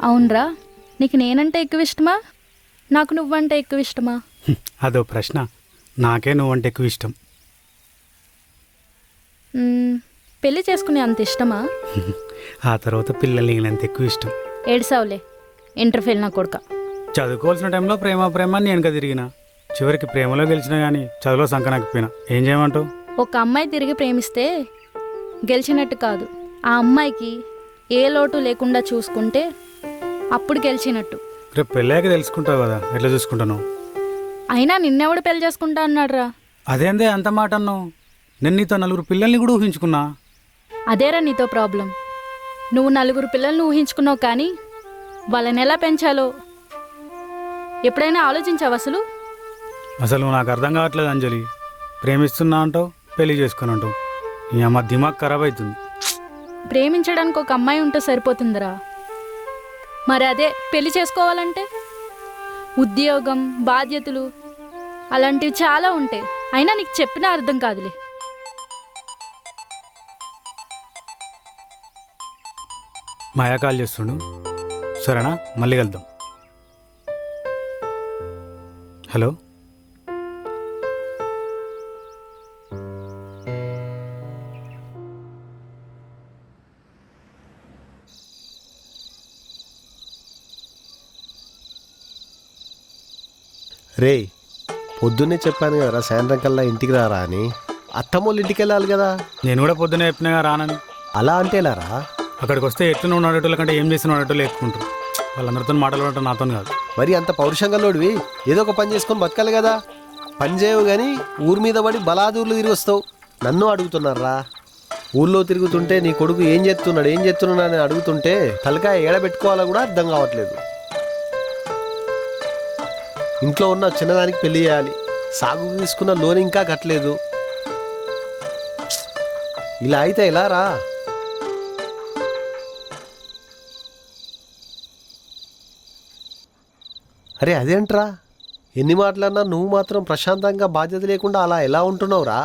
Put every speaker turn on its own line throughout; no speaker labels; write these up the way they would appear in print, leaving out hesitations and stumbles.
అవునరా, నీకు నేనంటే ఎక్కువ ఇష్టమా, నాకు నువ్వంటే ఎక్కువ ఇష్టమా?
అదో ప్రశ్న. నాకే నువ్వంటే ఎక్కువ ఇష్టం.
పెళ్లి చేసుకునే అంత ఇష్టమా?
ఆ తర్వాత పిల్లల్ని అంత ఎక్కువ ఇష్టం.
ఏడ్సావులే, ఇంటర్ ఫెయిల్ నా కొడుక.
చదువుకోవాల్సిన టైంలో ప్రేమ ప్రేమ అని వెనక తిరిగిన, చివరికి ప్రేమలో గెలిచినా కానీ చదువులో సంకనాకపోయినా. ఏం చేయమంటావు?
ఒక అమ్మాయి తిరిగి ప్రేమిస్తే గెలిచినట్టు కాదు, ఆ అమ్మాయికి ఏ లోటు లేకుండా చూసుకుంటే అప్పుడు గెలిచినట్టు.
రేపు పెళ్ళాక తెలుసుకుంటావు కదా ఎట్లా చూసుకుంటాను.
అయినా నిన్నెవడు పెళ్లి చేసుకుంటా అన్నాడురా?
అదేందే అంత మాట అన్నావు? నేను నీతో 4 పిల్లల్ని కూడా ఊహించుకున్నా.
అదేరా నీతో ప్రాబ్లం. నువ్వు 4 పిల్లల్ని ఊహించుకున్నావు, కానీ వాళ్ళని ఎలా పెంచాలో ఎప్పుడైనా ఆలోచించావు అసలు?
అసలు నాకు అర్థం కావట్లేదు అంజలి. ప్రేమిస్తున్నా అంటావు, పెళ్లి చేసుకుని అంటావు. ఈ అమ్మ దిమాగ్ ఖరాబ్ అవుతుంది.
ప్రేమించడానికి ఒక అమ్మాయి ఉంటే సరిపోతుందిరా. మరి అదే పెళ్లి చేసుకోవాలంటే ఉద్యోగం, బాధ్యతలు అలాంటివి చాలా ఉంటాయి. అయినా నీకు చెప్పినా అర్థం కాదులే.
మాయా కాల్ చేస్తుండు. సరేనా, మళ్ళీ కలుద్దాం. హలో,
రే, పొద్దున్నే చెప్పాను కదరా సాయంత్రం కల్లా ఇంటికి రారా అని. అత్తమ్మోళ్ళు ఇంటికి వెళ్ళాలి కదా.
నేను కూడా పొద్దునే చెప్పినా రానని.
అలా అంటే ఎలారా?
అక్కడికి వస్తే ఎట్లు ఉన్నటోళ్ళ కంటే ఏం చేసిన ఉన్నటోళ్ళు ఎక్కుంటారు. వాళ్ళందరితో మాట్లాడటం నాతో కాదు.
మరి అంత పౌరుషంగా లోడివి ఏదో ఒక పని చేసుకొని బతకాలి కదా. పని చేయవు కానీ ఊరి మీద పడి బలాదూర్లు తిరిగి వస్తావు. నన్ను అడుగుతున్నారా? ఊళ్ళో తిరుగుతుంటే నీ కొడుకు ఏం చేస్తున్నాడు అని అడుగుతుంటే తలకాయ ఏడబెట్టుకోవాలో కూడా అర్థం కావట్లేదు. ఇంట్లో ఉన్న చిన్నదానికి పెళ్లి చేయాలి, సాగు తీసుకున్న లోన్ ఇంకా కట్టలేదు. ఇలా అయితే ఎలా రా? అరే అదేంట్రా, ఎన్ని మాటలన్నా నువ్వు మాత్రం ప్రశాంతంగా బాధ్యత లేకుండా అలా ఎలా ఉంటున్నావురా?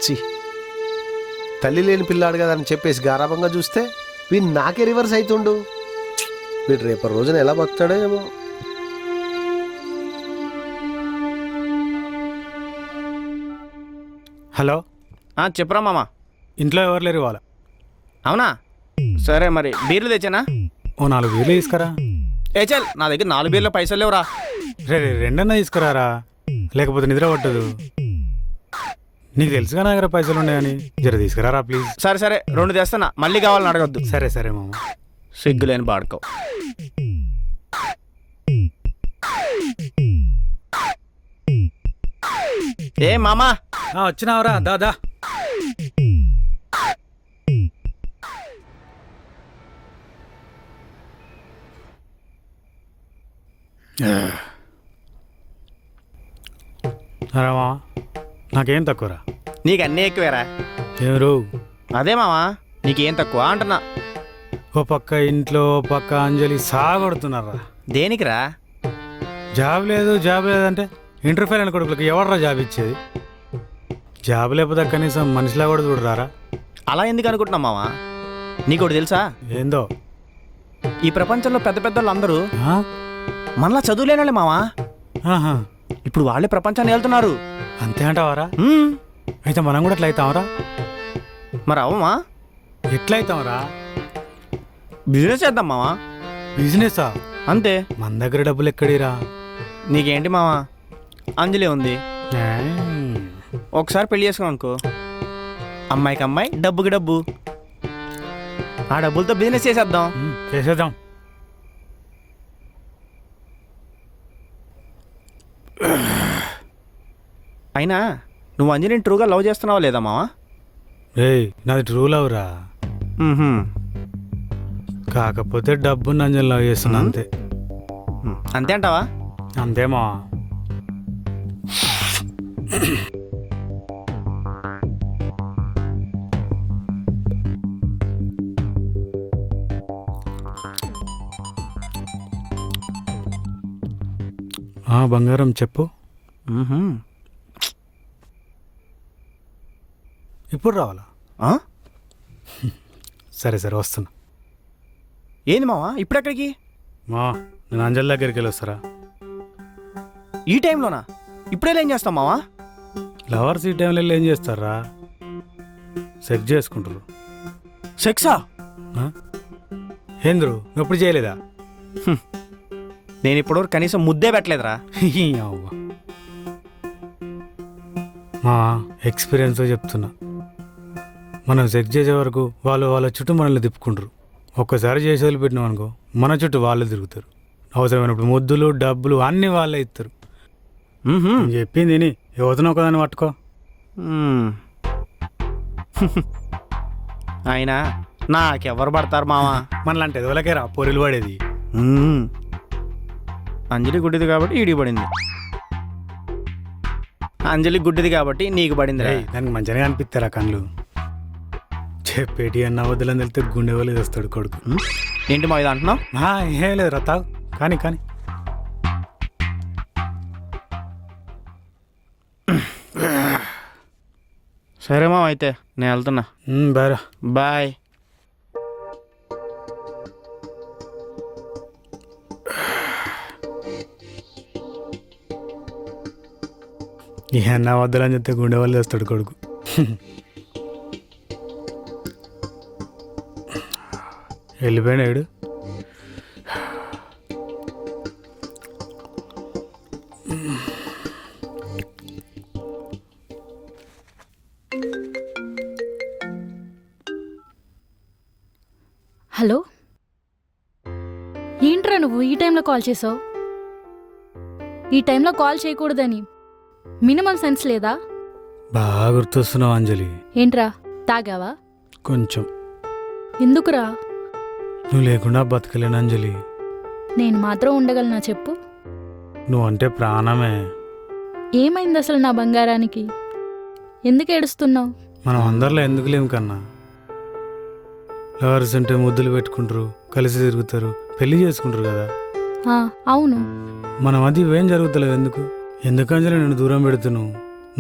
చి, తల్లి లేని పిల్లాడు కదా అని చెప్పేసి గారాబంగా చూస్తే వీడు నాకే రివర్స్ అవుతుండు. వీడు రేపటి రోజున ఎలా బతాడో ఏమో.
హలో,
చెప్పరా మామ.
ఇంట్లో ఎవరు లేరు వాళ్ళ.
అవునా? సరే, మరి బీర్లు తెచ్చానా?
ఓ 4 బీర్లు తీసుకురా.
చల్, నా దగ్గర 4 బీర్ల పైసలు లేవురా.
రే, 2 తీసుకురారా, లేకపోతే నిద్ర పట్టదు. నీకు తెలుసుగా నా దగ్గర పైసలు ఉన్నాయని. జర తీసుకురారా ప్లీజ్.
సరే సరే, 2 తెస్తానా, మళ్ళీ కావాలని అడగద్దు.
సరే సరే మామ.
సిగ్గులేని బాడుకో. ఏ మామా,
వచ్చినావురా, దాదా. అరే మామ, నాకేం తక్కువరా?
నీకు అన్నీ ఎక్కువేరా.
ఎవరు?
అదే మామా, నీకేం తక్కువ అంటున్నా.
ఓ పక్క ఇంట్లో, ఓ పక్క అంజలి సాగొడుతున్నారా.
దేనికిరా?
జాబ్ లేదంటే ఇంటర్ ఫెయిల్ అయిన కొడుకులకి ఎవడరా జాబ్ ఇచ్చేది? జాబ్ లేకపోతే కనీసం మనిషిలా కూడా చూడరారా?
అలా ఎందుకు అనుకుంటున్నావు మామా? నీకోటి తెలుసా?
ఏందో?
ఈ ప్రపంచంలో పెద్ద పెద్ద వాళ్ళందరూ
ఆ?
మనలా చదువులేనాలే మామా.
ఆహా.
ఇప్పుడు వాళ్ళే ప్రపంచాన్ని వెళ్తున్నారు.
అంతే అంటావారా? అయితే మనం కూడా ఎట్లా అవుతాంరా?
మరి అవమా?
ఎట్లా అవుతాంరా?
బిజినెస్ చేద్దాం మామా.
బిజినెసా?
అంతే.
మన దగ్గర డబ్బులు ఎక్కడిరా?
నీకేంటి మామా, అంజలి ఉంది. ఒకసారి పెళ్లి చేసుకో అనుకో, అమ్మాయికి అమ్మాయి, డబ్బుకి డబ్బు. ఆ డబ్బులతో బిజినెస్ చేసేద్దాం.
చేసేద్దాం.
అయినా నువ్వు అంజలిని ట్రూగా లవ్ చేస్తున్నావా లేదా మావా?
ఏయ్, నాది ట్రూ లవ్ రా. కాకపోతే డబ్బున్న అంజలి లవ్ చేస్తున్నా అంతే.
అంతే అంటావా?
అంతేమా. బంగారం చెప్పు. ఇప్పుడు రావాలా? సరే సరే వస్తున్నా.
ఏంది మావా ఇప్పుడెక్కడికి?
మా నేను అంజలి దగ్గరికి వెళ్ళి వస్తారా?
ఈ టైంలోనా? ఇప్పుడే ఏం చేస్తాం మావా?
లవర్స్ ఈ టైంలో వెళ్ళి ఏం చేస్తారా? సెక్స్ చేసుకుంటారు.
సెక్సా?
ఏంద్రు నువ్వు ఎప్పుడు చేయలేదా?
నేను ఇప్పటివరకు కనీసం ముద్దే పెట్టలేదురా.
అవ్వ. మా ఎక్స్పీరియన్స్ చెప్తున్నా, మనం సెక్స్ చేసే వరకు వాళ్ళ చుట్టూ మనల్ని తిప్పుకుంటారు. ఒక్కసారి చేసి వదిలిపెట్టినాం అనుకో మన చుట్టూ వాళ్ళే తిరుగుతారు. అవసరమైనప్పుడు ముద్దులు డబ్బులు అన్నీ వాళ్ళే ఇస్తారు. నేను చెప్పింది విని యువతను ఒకదాన్ని పట్టుకో.
అయినా నాకెవరు పడతారు మావా?
మనలాంటి ఎదవలకే రా పొరిలు పడేది.
అంజలి గుడ్డిది కాబట్టి ఈడికి పడింది, అంజలి గుడ్డిది కాబట్టి నీకు పడింది.
రేయ్, దానికి మంచిగానే అనిపిస్తారా కళ్ళు? చెప్పేటి అన్న వద్దులని వెళ్తే గుండె వాళ్ళు వస్తాడు కొడుకు.
ఏంటి మా ఇది అంటున్నావు?
ఏం లేదు రా, తాగు. కానీ కానీ
సరే మావ, అయితే నేను వెళ్తున్నా.
బారా.
బాయ్.
ఈ అన్న వద్దులని చెప్తే గుండె వాళ్ళు వస్తాడు కొడుకు. వెళ్ళిపోయినాడు.
హలో, ఏంట్రా నువ్వు ఈ టైంలో కాల్ చేసావు? ఈ టైంలో కాల్ చేయకూడదని మినిమం సెన్స్ లేదా?
బాగా గుర్తొస్తున్నావు అంజలి.
ఏంట్రా, తాగావా?
కొంచెం.
ఎందుకురా?
నువ్వు లేకుండా బతకలేను అంజలి.
నేను మాత్రం ఉండగలనా చెప్పు?
నువ్వంటే ప్రాణమే.
ఏమైంది అసలు నా బంగారానికి? ఎందుకు ఏడుస్తున్నావు?
మనం అందరిలో ఎందుకు లేము కన్నా? లవర్స్ అంటే ముద్దులు పెట్టుకుంటారు, కలిసి తిరుగుతారు, పెళ్లి చేసుకుంటారు కదా.
అవును.
మనం అది ఇవేం జరుగుతలేవు. ఎందుకు అంజలి నేను దూరం పెడుతున్నావు?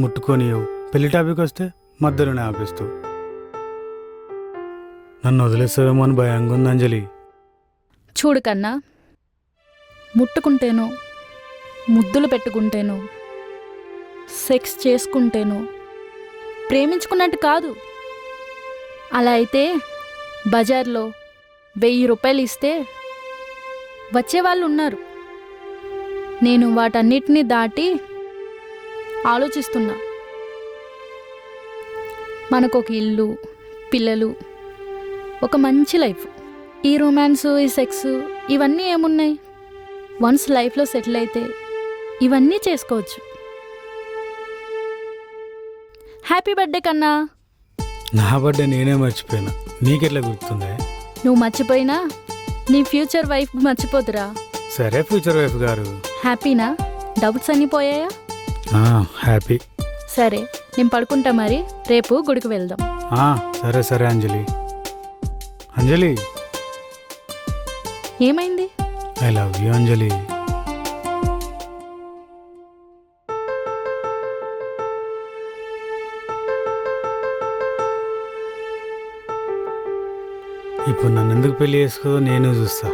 ముట్టుకోనియవు. పెళ్లి టాపిక్ వస్తే మధ్యలోనే ఆపేస్తావు. నన్ను వదిలేస్తావేమో అని భయంగా ఉంది అంజలి.
చూడు కన్నా, ముట్టుకుంటేనో, ముద్దులు పెట్టుకుంటేనో, సెక్స్ చేసుకుంటేనో ప్రేమించుకున్నట్టు కాదు. అలా అయితే బజార్లో 1000 రూపాయలు ఇస్తే వచ్చేవాళ్ళు ఉన్నారు. నేను వాటన్నిటినీ దాటి ఆలోచిస్తున్నా. మనకు ఒక ఇల్లు, పిల్లలు, ఒక మంచి లైఫ్. ఈ రొమాన్స్, ఈ సెక్స్ ఇవన్నీ ఏమున్నాయి? వన్స్ లైఫ్లో సెటిల్ అయితే ఇవన్నీ చేసుకోవచ్చు. హ్యాపీ బర్త్డే కన్నా.
నా బర్త్డే నేనే మర్చిపోయినా, నీకెట్లా గుర్తుందే?
నువ్వు మర్చిపోయినా నీ ఫ్యూచర్ వైఫ్ మర్చిపోతురా.
సరే ఫ్యూచర్ వైఫ్ గారు.
హ్యాపీనా? డౌట్స్ అన్నీ పోయాయా?
హ్యాపీ.
సరే, నేను పడుకుంటా. మరి రేపు గుడికి వెళ్దాం.
సరే సరే అంజలి. అంజలి,
ఏమైంది?
ఐ లవ్ యూ అంజలి. ఇప్పుడు నన్ను ఎందుకు పెళ్లి చేసుకోదో నేను చూస్తా.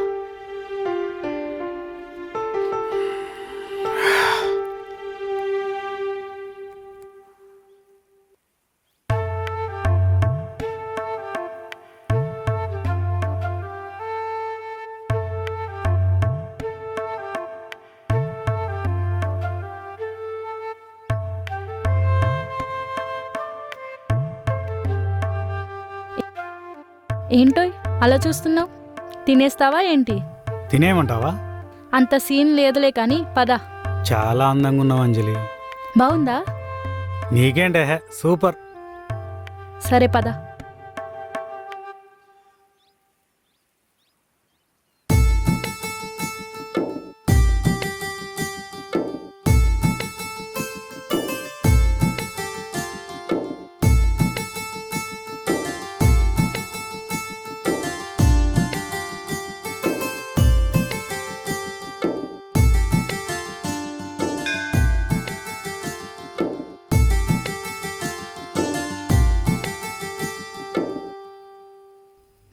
ఏంటో అలా చూస్తున్నావు? తినేస్తావా ఏంటి?
తినేయమంటావా?
అంత సీన్ లేదులే కానీ పద.
చాలా అందంగా ఉన్నావు అంజలి.
బాగుందా?
నీకేంటే సూపర్.
సరే పద.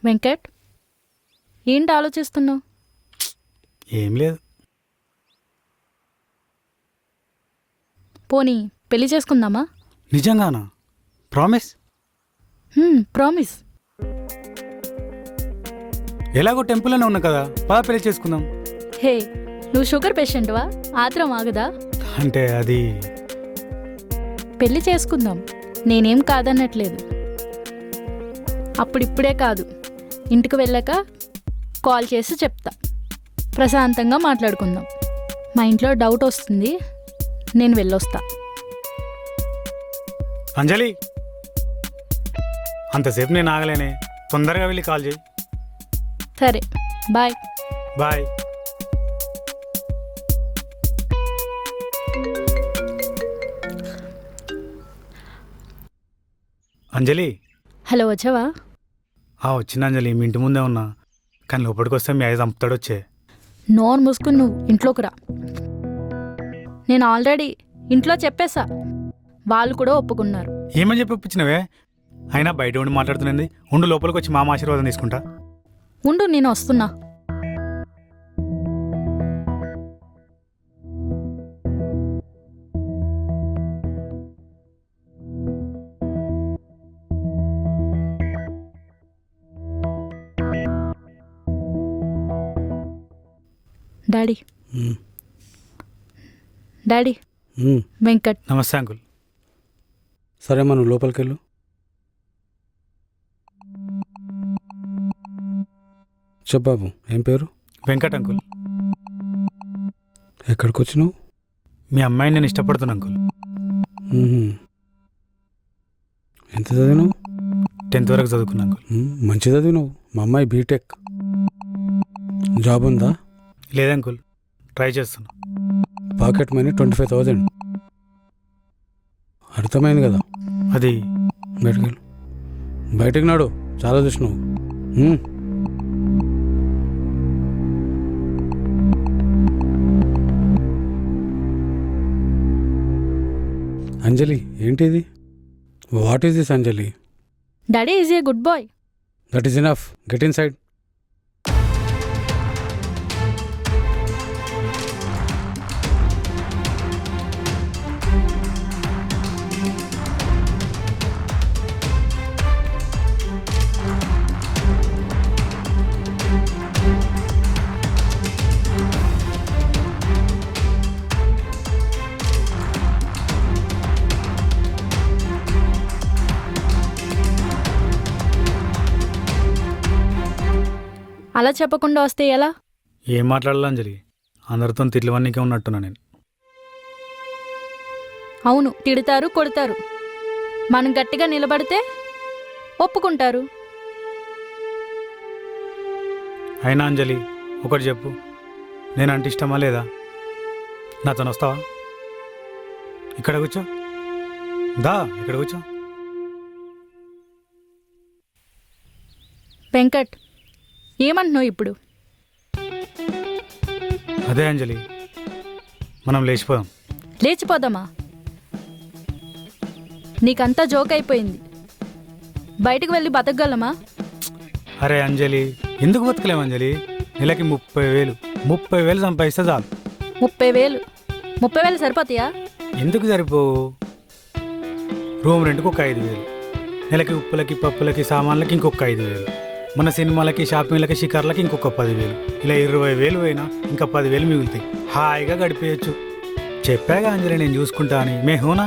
వెంకట్ ఏంటి ఆలోచిస్తున్నావు?
ఏం లేదు.
పోనీ పెళ్లి చేసుకుందామా?
నిజంగానా? ప్రామిస్?
ప్రామిస్.
ఎలాగో టెంపుల్లోనే ఉన్నా కదా, పద పెళ్లి చేసుకుందాం.
హే, నువ్వు షుగర్ పేషెంట్వా? ఆత్రం ఆగదా?
అంటే అది
పెళ్లి చేసుకుందాం, నేనేం కాదన్నట్లేదు. అప్పుడిప్పుడే కాదు, ఇంటికి వెళ్ళాక కాల్ చేసి చెప్తా. ప్రశాంతంగా మాట్లాడుకుందాం. మా ఇంట్లో డౌట్ వస్తుంది, నేను వెళ్ళొస్తా.
అంజలి, అంతసేపు నేను ఆగలేనే, తొందరగా వెళ్ళి కాల్ చేయి.
సరే, బాయ్.
బాయ్. అంజలి.
హలో, వచ్చావా?
వచ్చిన అంజలి, మీ ఇంటి ముందే ఉన్నా, కానీ లోపలికి వస్తే మీ అయ్య చంపుతాడు. వచ్చే.
నోరు మూసుకుని నువ్వు ఇంట్లోకి రా. నేను ఆల్రెడీ ఇంట్లో చెప్పేశా, వాళ్ళు కూడా ఒప్పుకున్నారు.
ఏమని చెప్పి ఒప్పించినవే? అయినా బయట ఉండి మాట్లాడుతున్నది. ఉండు, లోపలికి వచ్చి మామ ఆశీర్వాదం తీసుకుంటా.
ఉండు, నేను వస్తున్నా. Daddy, daddy, Venkat.
నమస్తే అంకుల్.
సరే మనం లోపలికి వెళ్ళు. చెప్పు బాబు, ఏం పేరు?
వెంకట్ అంకుల్.
ఎక్కడికి వచ్చినావు?
మీ అమ్మాయిని నేను ఇష్టపడుతున్నా అంకుల్.
ఎంత చదివినావు?
10th వరకు చదువుకున్నా అంకుల్.
మంచి చదివినావు. మా అమ్మాయి బీటెక్. జాబ్ ఉందా?
లేదంకుల్, ట్రై చేస్తున్నా.
Pocket money 25,000. అర్థమైంది కదా?
అది
బయటకు వెళ్ళు. బయటకు నాడు, చాలా చూసినావు. అంజలి, ఏంటిది? What is this Anjali?
Daddy is a good boy.
That is enough. Get inside.
అలా చెప్పకుండా వస్తే ఎలా?
ఏం మాట్లాడాలి అంజలి? అందరితో తిట్లవన్నీకే ఉన్నట్టున్నా నేను.
అవును, తిడతారు, కొడతారు. మనం గట్టిగా నిలబడితే ఒప్పుకుంటారు.
అయినా అంజలి, ఒకటి చెప్పు, నేనంటే ఇష్టమా లేదా? నాతో వస్తావా? ఇక్కడ కూర్చో. దా, ఇక్కడ కూర్చో.
వెంకట్, ఏమంటున్నావు ఇప్పుడు?
అదే అంజలి, మనం లేచిపోదాం.
లేచిపోదామా? నీకంతా జోక్ అయిపోయింది. బయటకు వెళ్ళి బతకగలమా?
అరే అంజలి, ఎందుకు బతకలేము అంజలి? నెలకి 30,000 30,000 సంపాదిస్తే చాలు.
30,000? 30,000 సరిపోతాయా?
ఎందుకు సరిపోవు? రూమ్ రెంట్కి ఒక 5,000, నెలకి ఉప్పులకి పప్పులకి సామాన్లకి ఇంకొక 5,000, మన సినిమాలకి షాపింగ్లకి షికార్లకి ఇంకొక 10,000, ఇలా 20,000 పోయినా ఇంకా 10,000 మిగులుతాయి. హాయిగా గడిపేయచ్చు. చెప్పాగా అంజలి, నేను చూసుకుంటా అని. మే హోనా?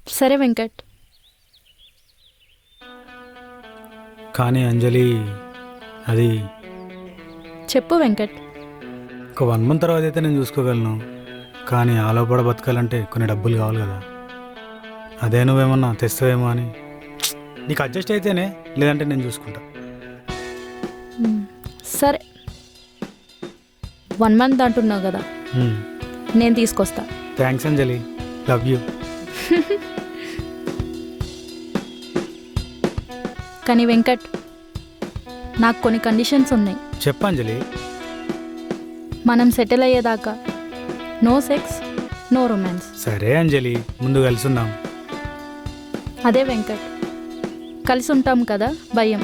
సరే వెంకట్.
కానీ అంజలి, అది
చెప్పు వెంకట్.
ఒక 1 month తర్వాత అయితే నేను చూసుకోగలను, కానీ ఆలోపడ బతకాలంటే కొన్ని డబ్బులు కావాలి కదా. అదే నువ్వేమన్నా తెస్తావేమో అని. నీకు అడ్జస్ట్ అయితేనే, లేదంటే నేను చూసుకుంటా.
సరే, 1 month అంటున్నావు కదా, నేను తీసుకొస్తా.
Thanks Anjali, love you.
కానీ వెంకట్, నాకు కొన్ని కండిషన్స్ ఉన్నాయి.
చెప్పంజలి.
మనం సెటిల్ అయ్యేదాకా నో సెక్స్, నో రొమాన్స్.
సరే అంజలి, ముందు కలిసి ఉందాం.
అదే వెంకట్, కలిసి ఉంటాం కదా, భయం.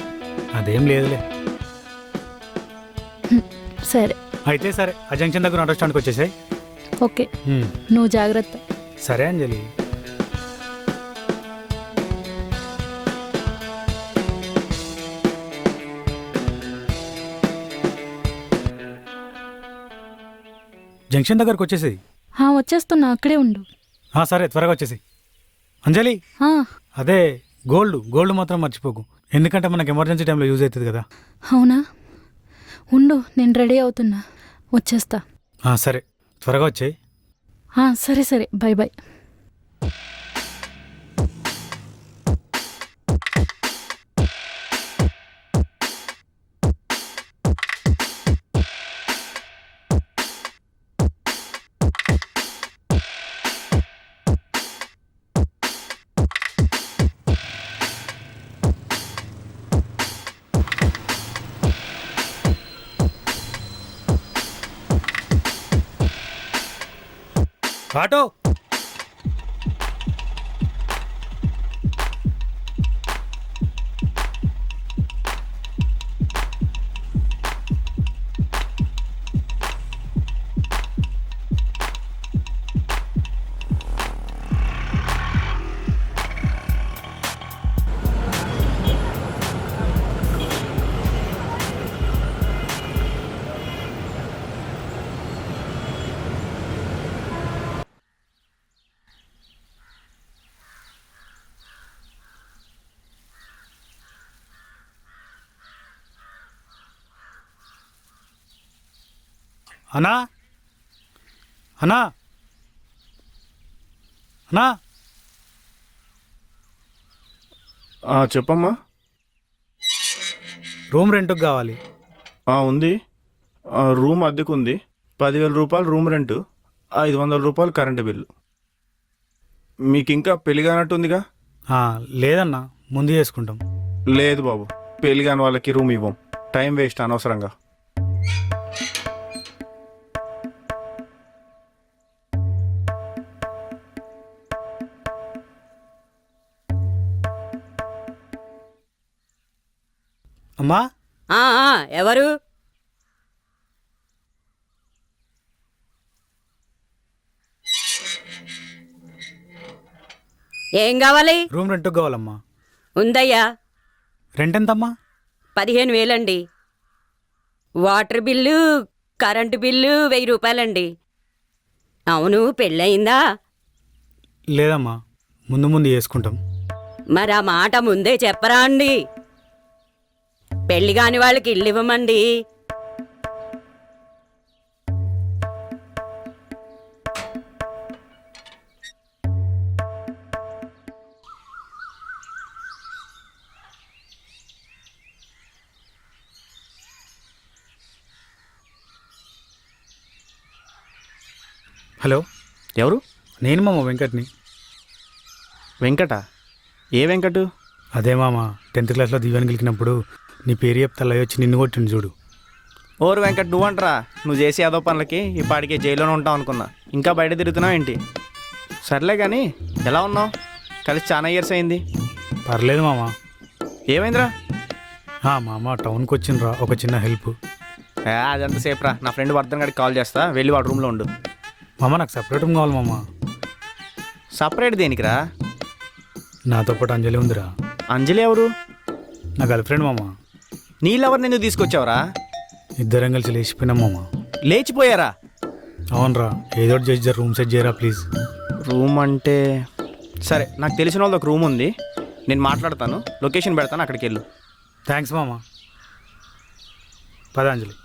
అదేం లేదులే.
సరే
అయితే సరే, ఆ జంక్షన్ దగ్గర రెస్టారెంట్కి వచ్చేసాయి.
ఓకే, నువ్వు జాగ్రత్త.
సరే అంజలి. జంక్షన్ దగ్గరకు వచ్చేసి.
వచ్చేస్తున్నా, అక్కడే ఉండు.
సరే, త్వరగా వచ్చేసి. అంజలి,
ఆ,
అదే గోల్డ్ మాత్రం మర్చిపోకు, ఎందుకంటే మనకి ఎమర్జెన్సీ టైంలో యూజ్ అవుతుంది కదా.
అవునా, ఉండు, నేను రెడీ అవుతున్నా, వచ్చేస్తా.
సరే, త్వరగా వచ్చేయి.
సరే సరే, బాయ్ బాయ్.
ఆటో. అన్నా అన్నా అన్నా,
చెప్పమ్మా.
రూమ్ రెంట్కి కావాలి.
ఉంది. రూమ్ అద్దెకు ఉంది. 10,000 రూపాయలు రూమ్ రెంట్, 500 రూపాయలు కరెంటు బిల్లు. మీకు ఇంకా పెళ్లి కానట్టుందిగా?
లేదన్నా, ముందు చేసుకుంటాం.
లేదు బాబు, పెళ్లి కాని వాళ్ళకి రూమ్ ఇవ్వం, టైం వేస్ట్ అనవసరంగా.
అమ్మా,
ఎవరు? ఏం కావాలి?
రూమ్ రెంట్కి కావాలమ్మా.
ఉందయ్యా.
రెంట్ ఎంతమ్మా?
15,000 వాటర్ బిల్లు, కరెంటు బిల్లు 1000 రూపాయలండి. అవును, పెళ్ళయిందా?
లేదమ్మా, ముందు చేసుకుంటాం.
మరి ఆ మాట ముందే చెప్పరా అండి? పెళ్లి కాని వాళ్ళకి ఇల్లు ఇవ్వమండి.
హలో,
ఎవరు?
నేను మామ వెంకట్ని.
వెంకట? ఏ వెంకటు?
అదే మామ, 10th క్లాస్లో దివ్యాన్ని గెలికినప్పుడు నీ పేరు చెప్తా వచ్చి నిన్ను కొట్టింది చూడు.
ఓరు వెంకట్, నువ్వంటరా? నువ్వు చేసే అదో పనులకి ఈ పాటికి జైల్లోనే ఉంటావు అనుకున్నా, ఇంకా బయట తిరుగుతున్నావు ఏంటి? సర్లే కానీ ఎలా ఉన్నావు? కలిసి చాలా ఇయర్స్ అయింది.
పర్లేదు మామ.
ఏమైందిరా?
మామ, టౌన్కి వచ్చిండ్రా, ఒక చిన్న హెల్ప్.
అదంతా సేపు రా, నా ఫ్రెండ్ వర్ధన్ గడికి కాల్ చేస్తా, వెళ్ళి వాడు రూమ్లో ఉండు.
మామ, నాకు సపరేట్ రూమ్ కావాలి మామ.
సపరేట్ దేనికిరా?
నాతో పాటు అంజలి ఉందిరా.
అంజలి ఎవరు?
నా గర్ల్ ఫ్రెండ్ మామ.
నీళ్ళెవరిని ఎందుకు తీసుకొచ్చావురా?
ఇద్దరం కలిసి లేచిపోయినాం మామ.
లేచిపోయారా?
అవునరా, ఏదో ఒకటి చేసి రూమ్ సెట్ చేయరా ప్లీజ్.
రూమ్ అంటే సరే, నాకు తెలిసిన వాళ్ళది ఒక రూమ్ ఉంది, నేను మాట్లాడతాను, లొకేషన్ పెడతాను, అక్కడికి వెళ్ళు.
థ్యాంక్స్ మామ. పద అంజలి.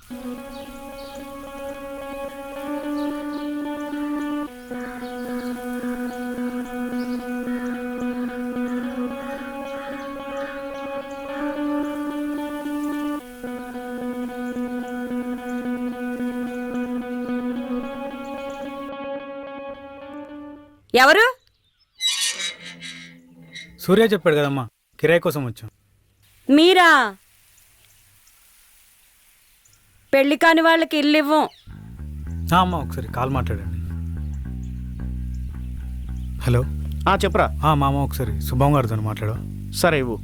ఎవరు?
సూర్య చెప్పాడు కదమ్మా, కిరాయి కోసం వచ్చాం.
మీరా? పెళ్లి కాని వాళ్ళకి ఇల్లు ఇవ్వం.
అమ్మా, ఒకసారి కాల్ మాట్లాడండి. హలో.
చెప్పురా.
మామ ఒకసారి శుభం గారితో మాట్లాడు.
సరే ఇవ్వు.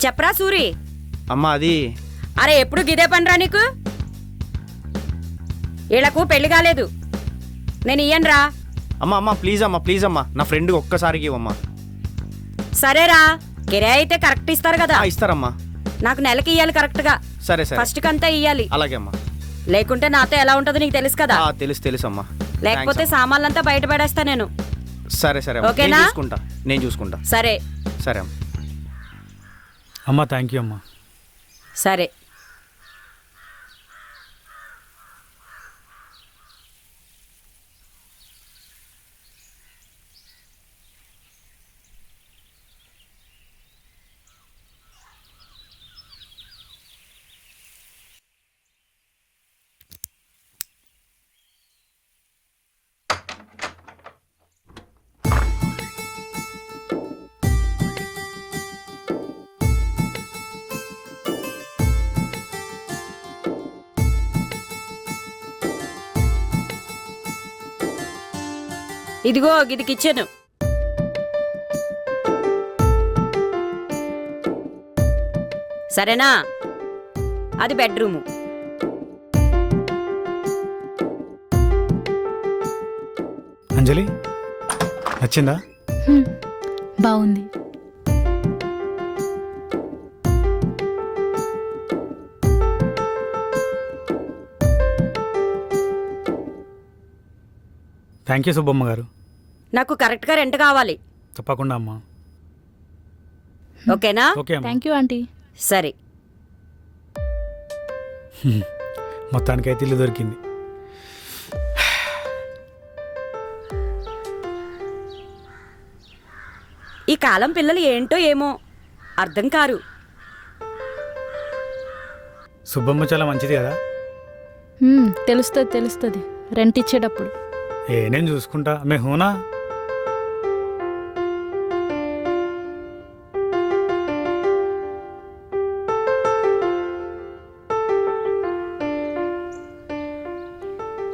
చెప్పరా సూరి.
అమ్మా అది
అరే ఎప్పుడు గిదే పనిరా నీకు? వీళ్ళకు పెళ్లి కాలేదు, నేను ఇయ్యనురా.
అమ్మా ప్లీజ్ అమ్మా నా ఫ్రెండ్కి ఒక్కసారికి ఇవ్వమ్మా.
సరేరా, కిరాయి అయితే కరెక్ట్ ఇస్తారు కదా?
ఇస్తారమ్మా.
నాకు నెలకి ఇయ్యాలి కరెక్ట్గా.
సరే
ఫస్ట్ కంతా ఇయ్యాలి.
అలాగే అమ్మా.
లేకుంటే నాతో ఎలా ఉంటుందో నీకు తెలుసు కదా?
తెలుసు అమ్మా.
లేకపోతే సామాన్లంతా బయట పడేస్తా నేను.
సరే
ఓకేనా?
నేను చూసుకుంటా.
సరే
సరే అమ్మా.
అమ్మా థ్యాంక్ యూ అమ్మా.
సరే. ఇదిగో ఇది కిచెన్. సరేనా? అది బెడ్రూము.
అంజలి నచ్చిందా?
బాగుంది.
థ్యాంక్ యూ సుబ్బమ్మ గారు.
నాకు కరెక్ట్గా రెంట్ కావాలి.
తప్పకుండా అమ్మా.
ఓకేనా?
ఓకే అమ్మా.
Thank you aunty.
సరే.
మొత్తానికైతే ఇల్లు దొరికింది.
ఈ కాలం పిల్లలు ఏంటో ఏమో అర్థం కారు.
సుబ్బమ్మ చాలా మంచిది కదా.
తెలుస్తుంది రెంట్ ఇచ్చేటప్పుడు.
నేను చూసుకుంటా. మే హూనా.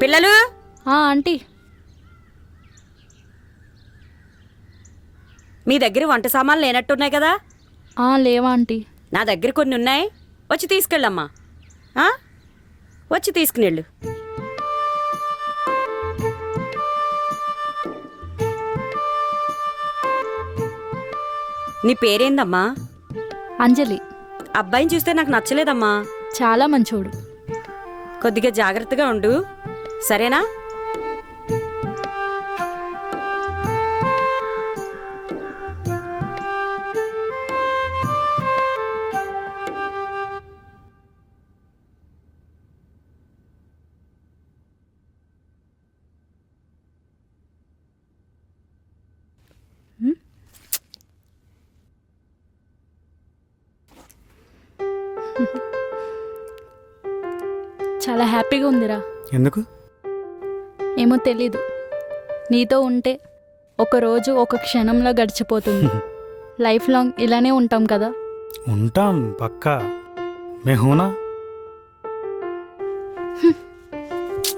పిల్లలు,
ఆంటీ
మీ దగ్గర వంట సామాన్లు లేనట్టున్నాయి కదా?
లేవా ఆంటీ?
నా దగ్గర కొన్ని ఉన్నాయి, వచ్చి తీసుకెళ్ళమ్మా. వచ్చి తీసుకునేళ్ళు. నీ పేరేందమ్మా?
అంజలి.
అబ్బాయిని చూస్తే నాకు నచ్చలేదమ్మా.
చాలా మంచోడు.
కొద్దిగా జాగ్రత్తగా ఉండు, సరేనా?
చాలా హ్యాపీగా ఉందిరా.
ఎందుకు?
ఏమో తెలీదు. నీతో ఉంటే ఒక రోజు ఒక క్షణంలో గడిచిపోతుంది. లైఫ్ లాంగ్ ఇలానే ఉంటాం కదా.
ఉంటాం పక్కా. మే హూనా.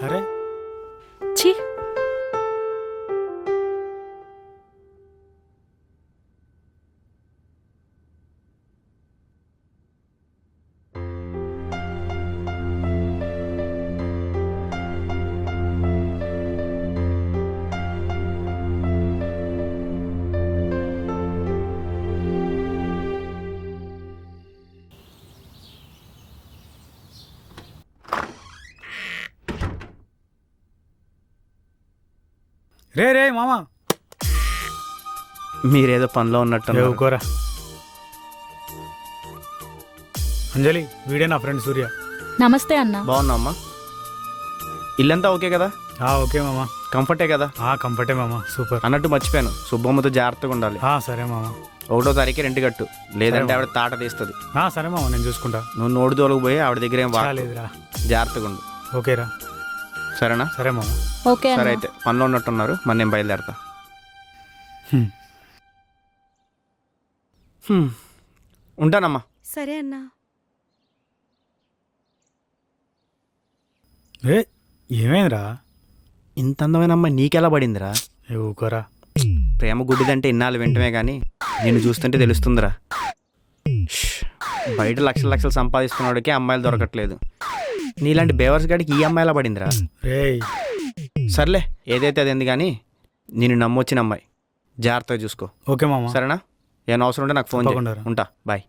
అరే
ఛీ.
రే మామా.
మీరేదో పనిలో ఉన్నట్టు.
కోరా. అంజలి వీడే నా ఫ్రెండ్ సూర్య.
నమస్తే అన్న.
బాగున్నా అమ్మా? ఇల్లంతా ఓకే కదా?
ఓకే మామా.
కంఫర్టే కదా?
కంఫర్టే మామా. సూపర్.
అన్నట్టు మర్చిపోయాను, సుబ్బమ్మతో జాగ్రత్తగా ఉండాలి.
సరే మామా.
1వ తారీఖు రెంట్ కట్టు, లేదంటే ఆవిడ తాట తీస్తుంది.
సరే మామా, నేను చూసుకుంటా.
నువ్వు నోడు తోలుకు పోయి ఆవిడ దగ్గర ఏం
లేదురా.
జాగ్రత్తగా ఉండు.
ఓకేరా.
సరేనా?
సరే మామా.
ఓకే
సరే అయితే పనిలో ఉన్నట్టున్నారు, మరి నేను బయలుదేరతా. ఉంటానమ్మా.
సరే అన్నా.
ఏమైందిరా?
ఇంత అందమైన అమ్మాయి నీకెలా పడిందిరా?
ఊకోరా.
ప్రేమ గుడ్డిదంటే ఇన్నాళ్ళు వింటమే కానీ నిన్ను చూస్తుంటే తెలుస్తుందిరా. ష్. బయట లక్షలు లక్షలు సంపాదిస్తున్నవాడికి అమ్మాయిలు దొరకట్లేదు. నీలాంటి బేవర్స్ గాడికి ఈ అమ్మాయిలా పడిందిరా.
రేయ్,
సర్లే ఏదైతే అది ఎందు కానీ నేను నమ్మొచ్చిన అమ్మాయి, జాగ్రత్తగా చూసుకో.
ఓకే మామ.
సరేనా? ఏమైనా అవసరం ఉంటే నాకు ఫోన్ చేయి.
తప్పకుండా రా.
ఉంటా, బాయ్.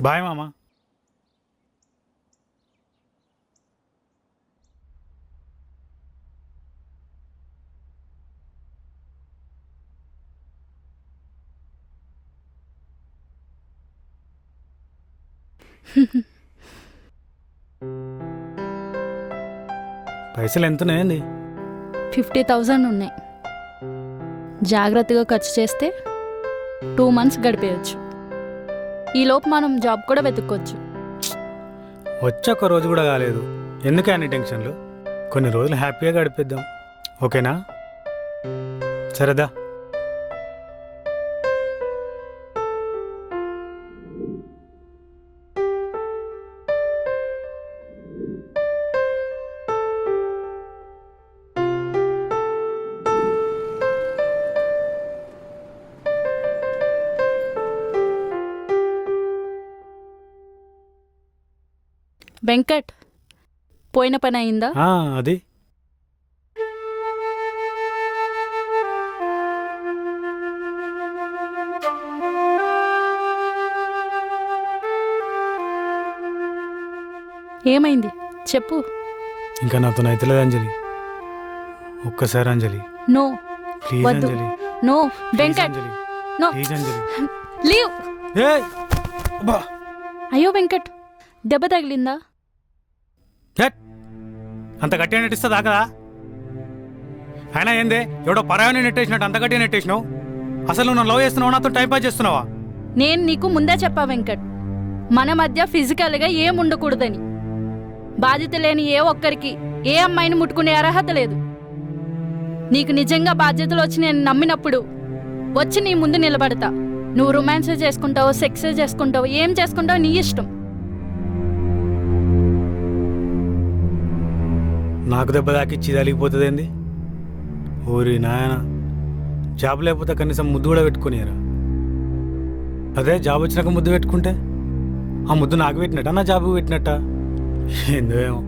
బాయ్ మామ. పైసలు ఎంతున్నాయండి?
50,000 ఉన్నాయి. జాగ్రత్తగా ఖర్చు చేస్తే 2 months గడిపేయచ్చు. ఈలోపు మనం జాబ్ కూడా వెతుక్కోవచ్చు.
వచ్చి ఒక్క రోజు కూడా కాలేదు, ఎందుకే అన్ని టెన్షన్లు? కొన్ని రోజులు హ్యాపీగా గడిపేద్దాం, ఓకేనా? సరేదా.
వెంకట్, పోయిన పని అయిందా?
అది
ఏమైంది చెప్పు.
ఇంకా నాతో అయితలేదు అంజలి. ఒక్కసారి అంజలి,
నో
ప్లీజ్
వద్దు.
Anjali.
No
please
Venkat,
Anjali,
no,
please Anjali.
Leave.
ఏయ్! అబ్బా!
అయ్యో వెంకట్, దెబ్బ తగిలిందా?
హెట్! అంత గట్టిగా నెట్టిస్తా దాకదా? అయినా ఏందే, ఎవడో పరాయని నెట్టేసినట్టు అంత గట్టిగా నెట్టేసినావు? అసలు నువ్వు నన్ను లవ్ చేస్తున్నావు, నాతో టైం పాస్ చేస్తున్నావా?
నేను నీకు ముందే చెప్పా వెంకట్, మన మధ్య ఫిజికల్గా ఏం ఉండకూడదని. బాధ్యత లేని ఏ ఒక్కరికి ఏ అమ్మాయిని ముట్టుకునే అర్హత లేదు. నీకు నిజంగా బాధ్యతలు వచ్చి నేను నమ్మినప్పుడు వచ్చి నీ ముందు నిలబడతా. నువ్వు రొమాన్స్ చేసుకుంటావో, సెక్స్ చేసుకుంటావో, ఏం చేసుకుంటావో నీ ఇష్టం.
నాకు దెబ్బ దాకిచ్చి తలిగిపోతుంది ఏంది? ఊరి నాయన, జాబ్ లేకపోతే కనీసం ముద్దు కూడా పెట్టుకునిరా. అదే జాబ్ వచ్చినాక ముద్దు పెట్టుకుంటే ఆ ముద్దు నాకు పెట్టినట్ట, నా జాబ్ పెట్టినట్ట? ఏందో ఏమో.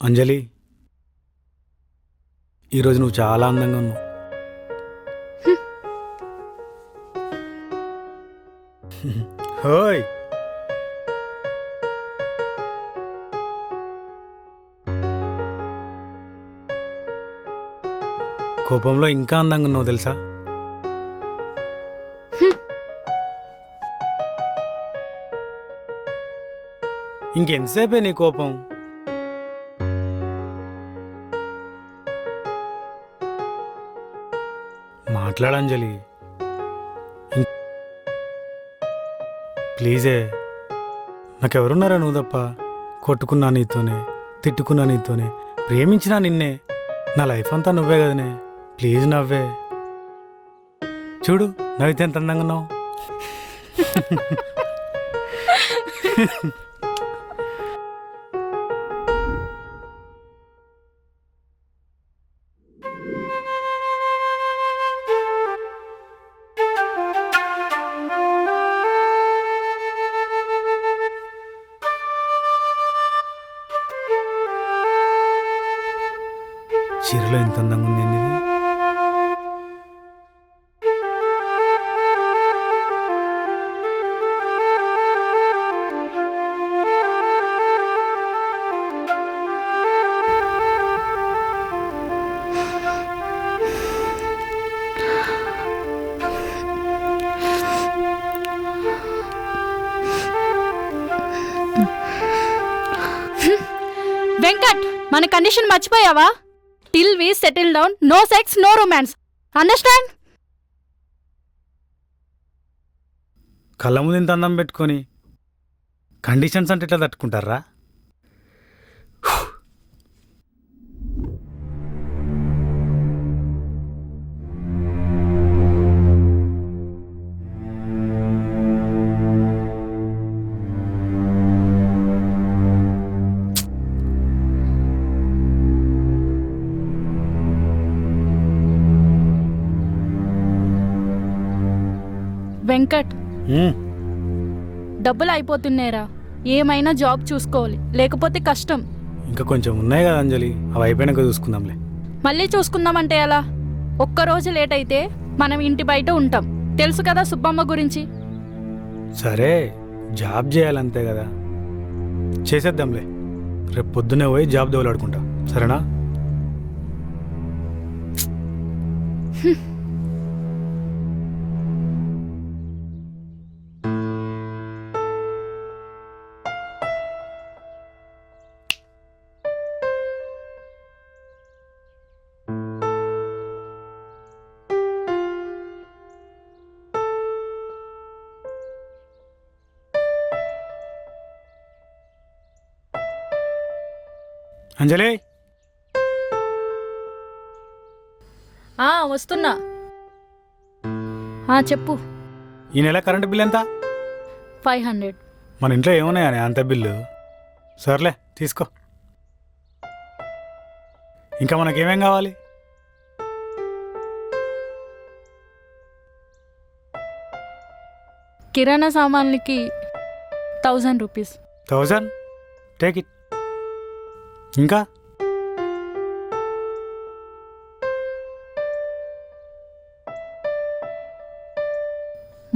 అంజలి, ఈరోజు నువ్వు చాలా అందంగా ఉన్నావు. హోయ్, కోపంలో ఇంకా అందంగా ఉన్నావు తెలుసా? ఇంకెంతసేపే నీ కోపం? మాట్లాడంజలి, ప్లీజే. నాకెవరున్నారా నువ్వు తప్ప? కొట్టుకున్నా నీతోనే, తిట్టుకున్నా నీతోనే, ప్రేమించినా నిన్నే. నా లైఫ్ అంతా నువ్వే కదనే. ప్లీజ్ నవ్వే. చూడు, నవ్వితే ఎంత అందంగా ఉన్నావు. చీరలో ఎంత అందంగా ఉంది ఇది.
వెంకట్, మన కండిషన్ మర్చిపోయావా? Till we settle down, no sex, no romance. Understand?
కళ్ళ ముందు ఇంత అందం పెట్టుకొని కండిషన్స్ అంటే ఇట్లా తట్టుకుంటారా?
వెంకట్,
ఉమ్,
డబ్బులు అయిపోతున్నాయిరా. ఏమైనా జాబ్ చూసుకోవాలి, లేకపోతే కష్టం.
ఇంకా కొంచెం ఉన్నాయి కదా అంజలి, అవి అయిపోయినాక చూసుకుందాంలే.
మళ్ళీ చూసుకుందామంటే ఎలా? ఒక్కరోజు లేట్ అయితే మనం ఇంటి బయట ఉంటాం. తెలుసు కదా సుబ్బమ్మ గురించి.
సరే, జాబ్ చేయాలంతే కదా, చేసేద్దాంలే. రేపు పొద్దున్నే పోయి జాబ్ దోలాడుకుంటా, సరేనా? అంజలి,
వస్తున్నా. చెప్పు.
ఈ నెల కరెంటు బిల్ ఎంత?
500.
మన ఇంట్లో ఏమున్నాయని అంత బిల్లు? సర్లే తీసుకో. ఇంకా మనకేమేం కావాలి?
కిరాణా సామాన్లకి 1000 రూపీస్.
1000, take it. ఇంకా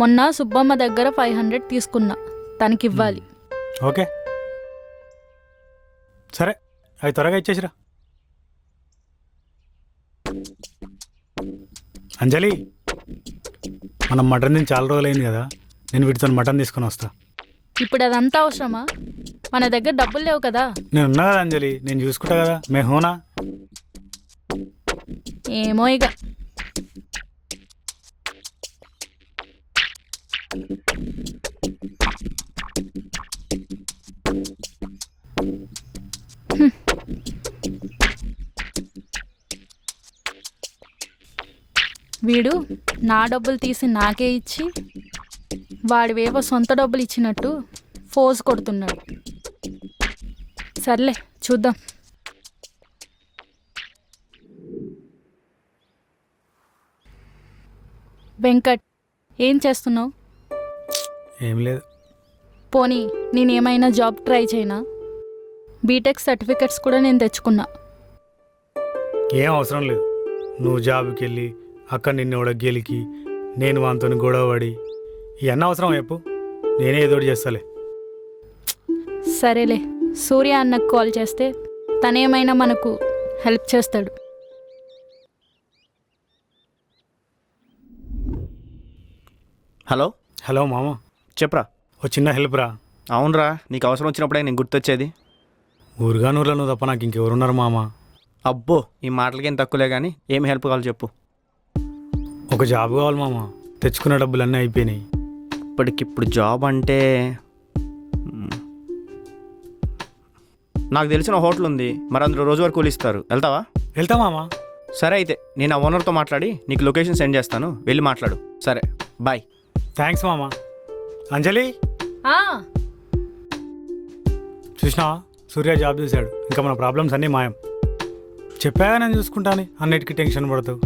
మొన్న సుబ్బమ్మ దగ్గర 500 తీసుకున్నా, తనకివ్వాలి.
ఓకే, సరే, అవి త్వరగా ఇచ్చేసిరా. అంజలి, మనం మటన్ తిని చాలా రోజులైంది కదా, నేను వీటితో మటన్ తీసుకొని వస్తా.
ఇప్పుడు అదంతా అవసరమా? మన దగ్గర డబ్బులు లేవు కదా.
నేను ఉన్నా కదా అంజలి, నేను చూసుకుంటా కదా. మే హోనా?
ఏమో ఇక. వీడు నా డబ్బులు తీసి నాకే ఇచ్చి వాడివేవో సొంత డబ్బులు ఇచ్చినట్టు ఫోజ్ కొడుతున్నాడు. సర్లే చూద్దాం. వెంకట్, ఏం చేస్తున్నావు?
ఏం లేదు.
పోనీ నేనేమైనా జాబ్ ట్రై చేయనా? బీటెక్ సర్టిఫికెట్స్ కూడా నేను తెచ్చుకున్నా.
ఏం అవసరం లేదు. నువ్వు జాబ్కి వెళ్ళి అక్కడ నిన్ను గెలికి నేను వాంతో గొడవ పడి ఇవన్నీ అవసరం చెప్పు. నేనే ఏదోటి చేస్తాలే.
సరేలే, సూర్య అన్నకు కాల్ చేస్తే తనేమైనా మనకు హెల్ప్ చేస్తాడు.
హలో.
హలో మామ,
చెప్పరా.
ఓ చిన్న హెల్ప్ రా.
అవునరా, నీకు అవసరం వచ్చినప్పుడే నేను గుర్తొచ్చేది.
ఊరుగా నూరులో నువ్వు తప్ప నాకు ఇంకెవరున్నారు మామ?
అబ్బో, ఈ మాటలకేం తక్కువలే కానీ ఏమి హెల్ప్ కావాలి చెప్పు.
ఒక జాబ్ కావాలి మామ, తెచ్చుకున్న డబ్బులన్నీ అయిపోయినాయి.
ఇప్పటికిప్పుడు జాబ్ అంటే నాకు తెలిసిన హోటల్ ఉంది, మరి అందులో రోజువారీ కూలి ఇస్తారు. వెళ్తావా?
వెళ్తా మామ.
సరే అయితే నేను ఆ ఓనర్తో మాట్లాడి నీకు లొకేషన్ సెండ్ చేస్తాను, వెళ్ళి మాట్లాడు. సరే, బాయ్.
థ్యాంక్స్ మామ. అంజలి, చూసినావా, సూర్య జాబ్ చేశాడు. ఇంకా మన ప్రాబ్లమ్స్ అన్నీ మాయం. చెప్పాగా నేను చూసుకుంటాను, అన్నిటికీ టెన్షన్ పడతావు.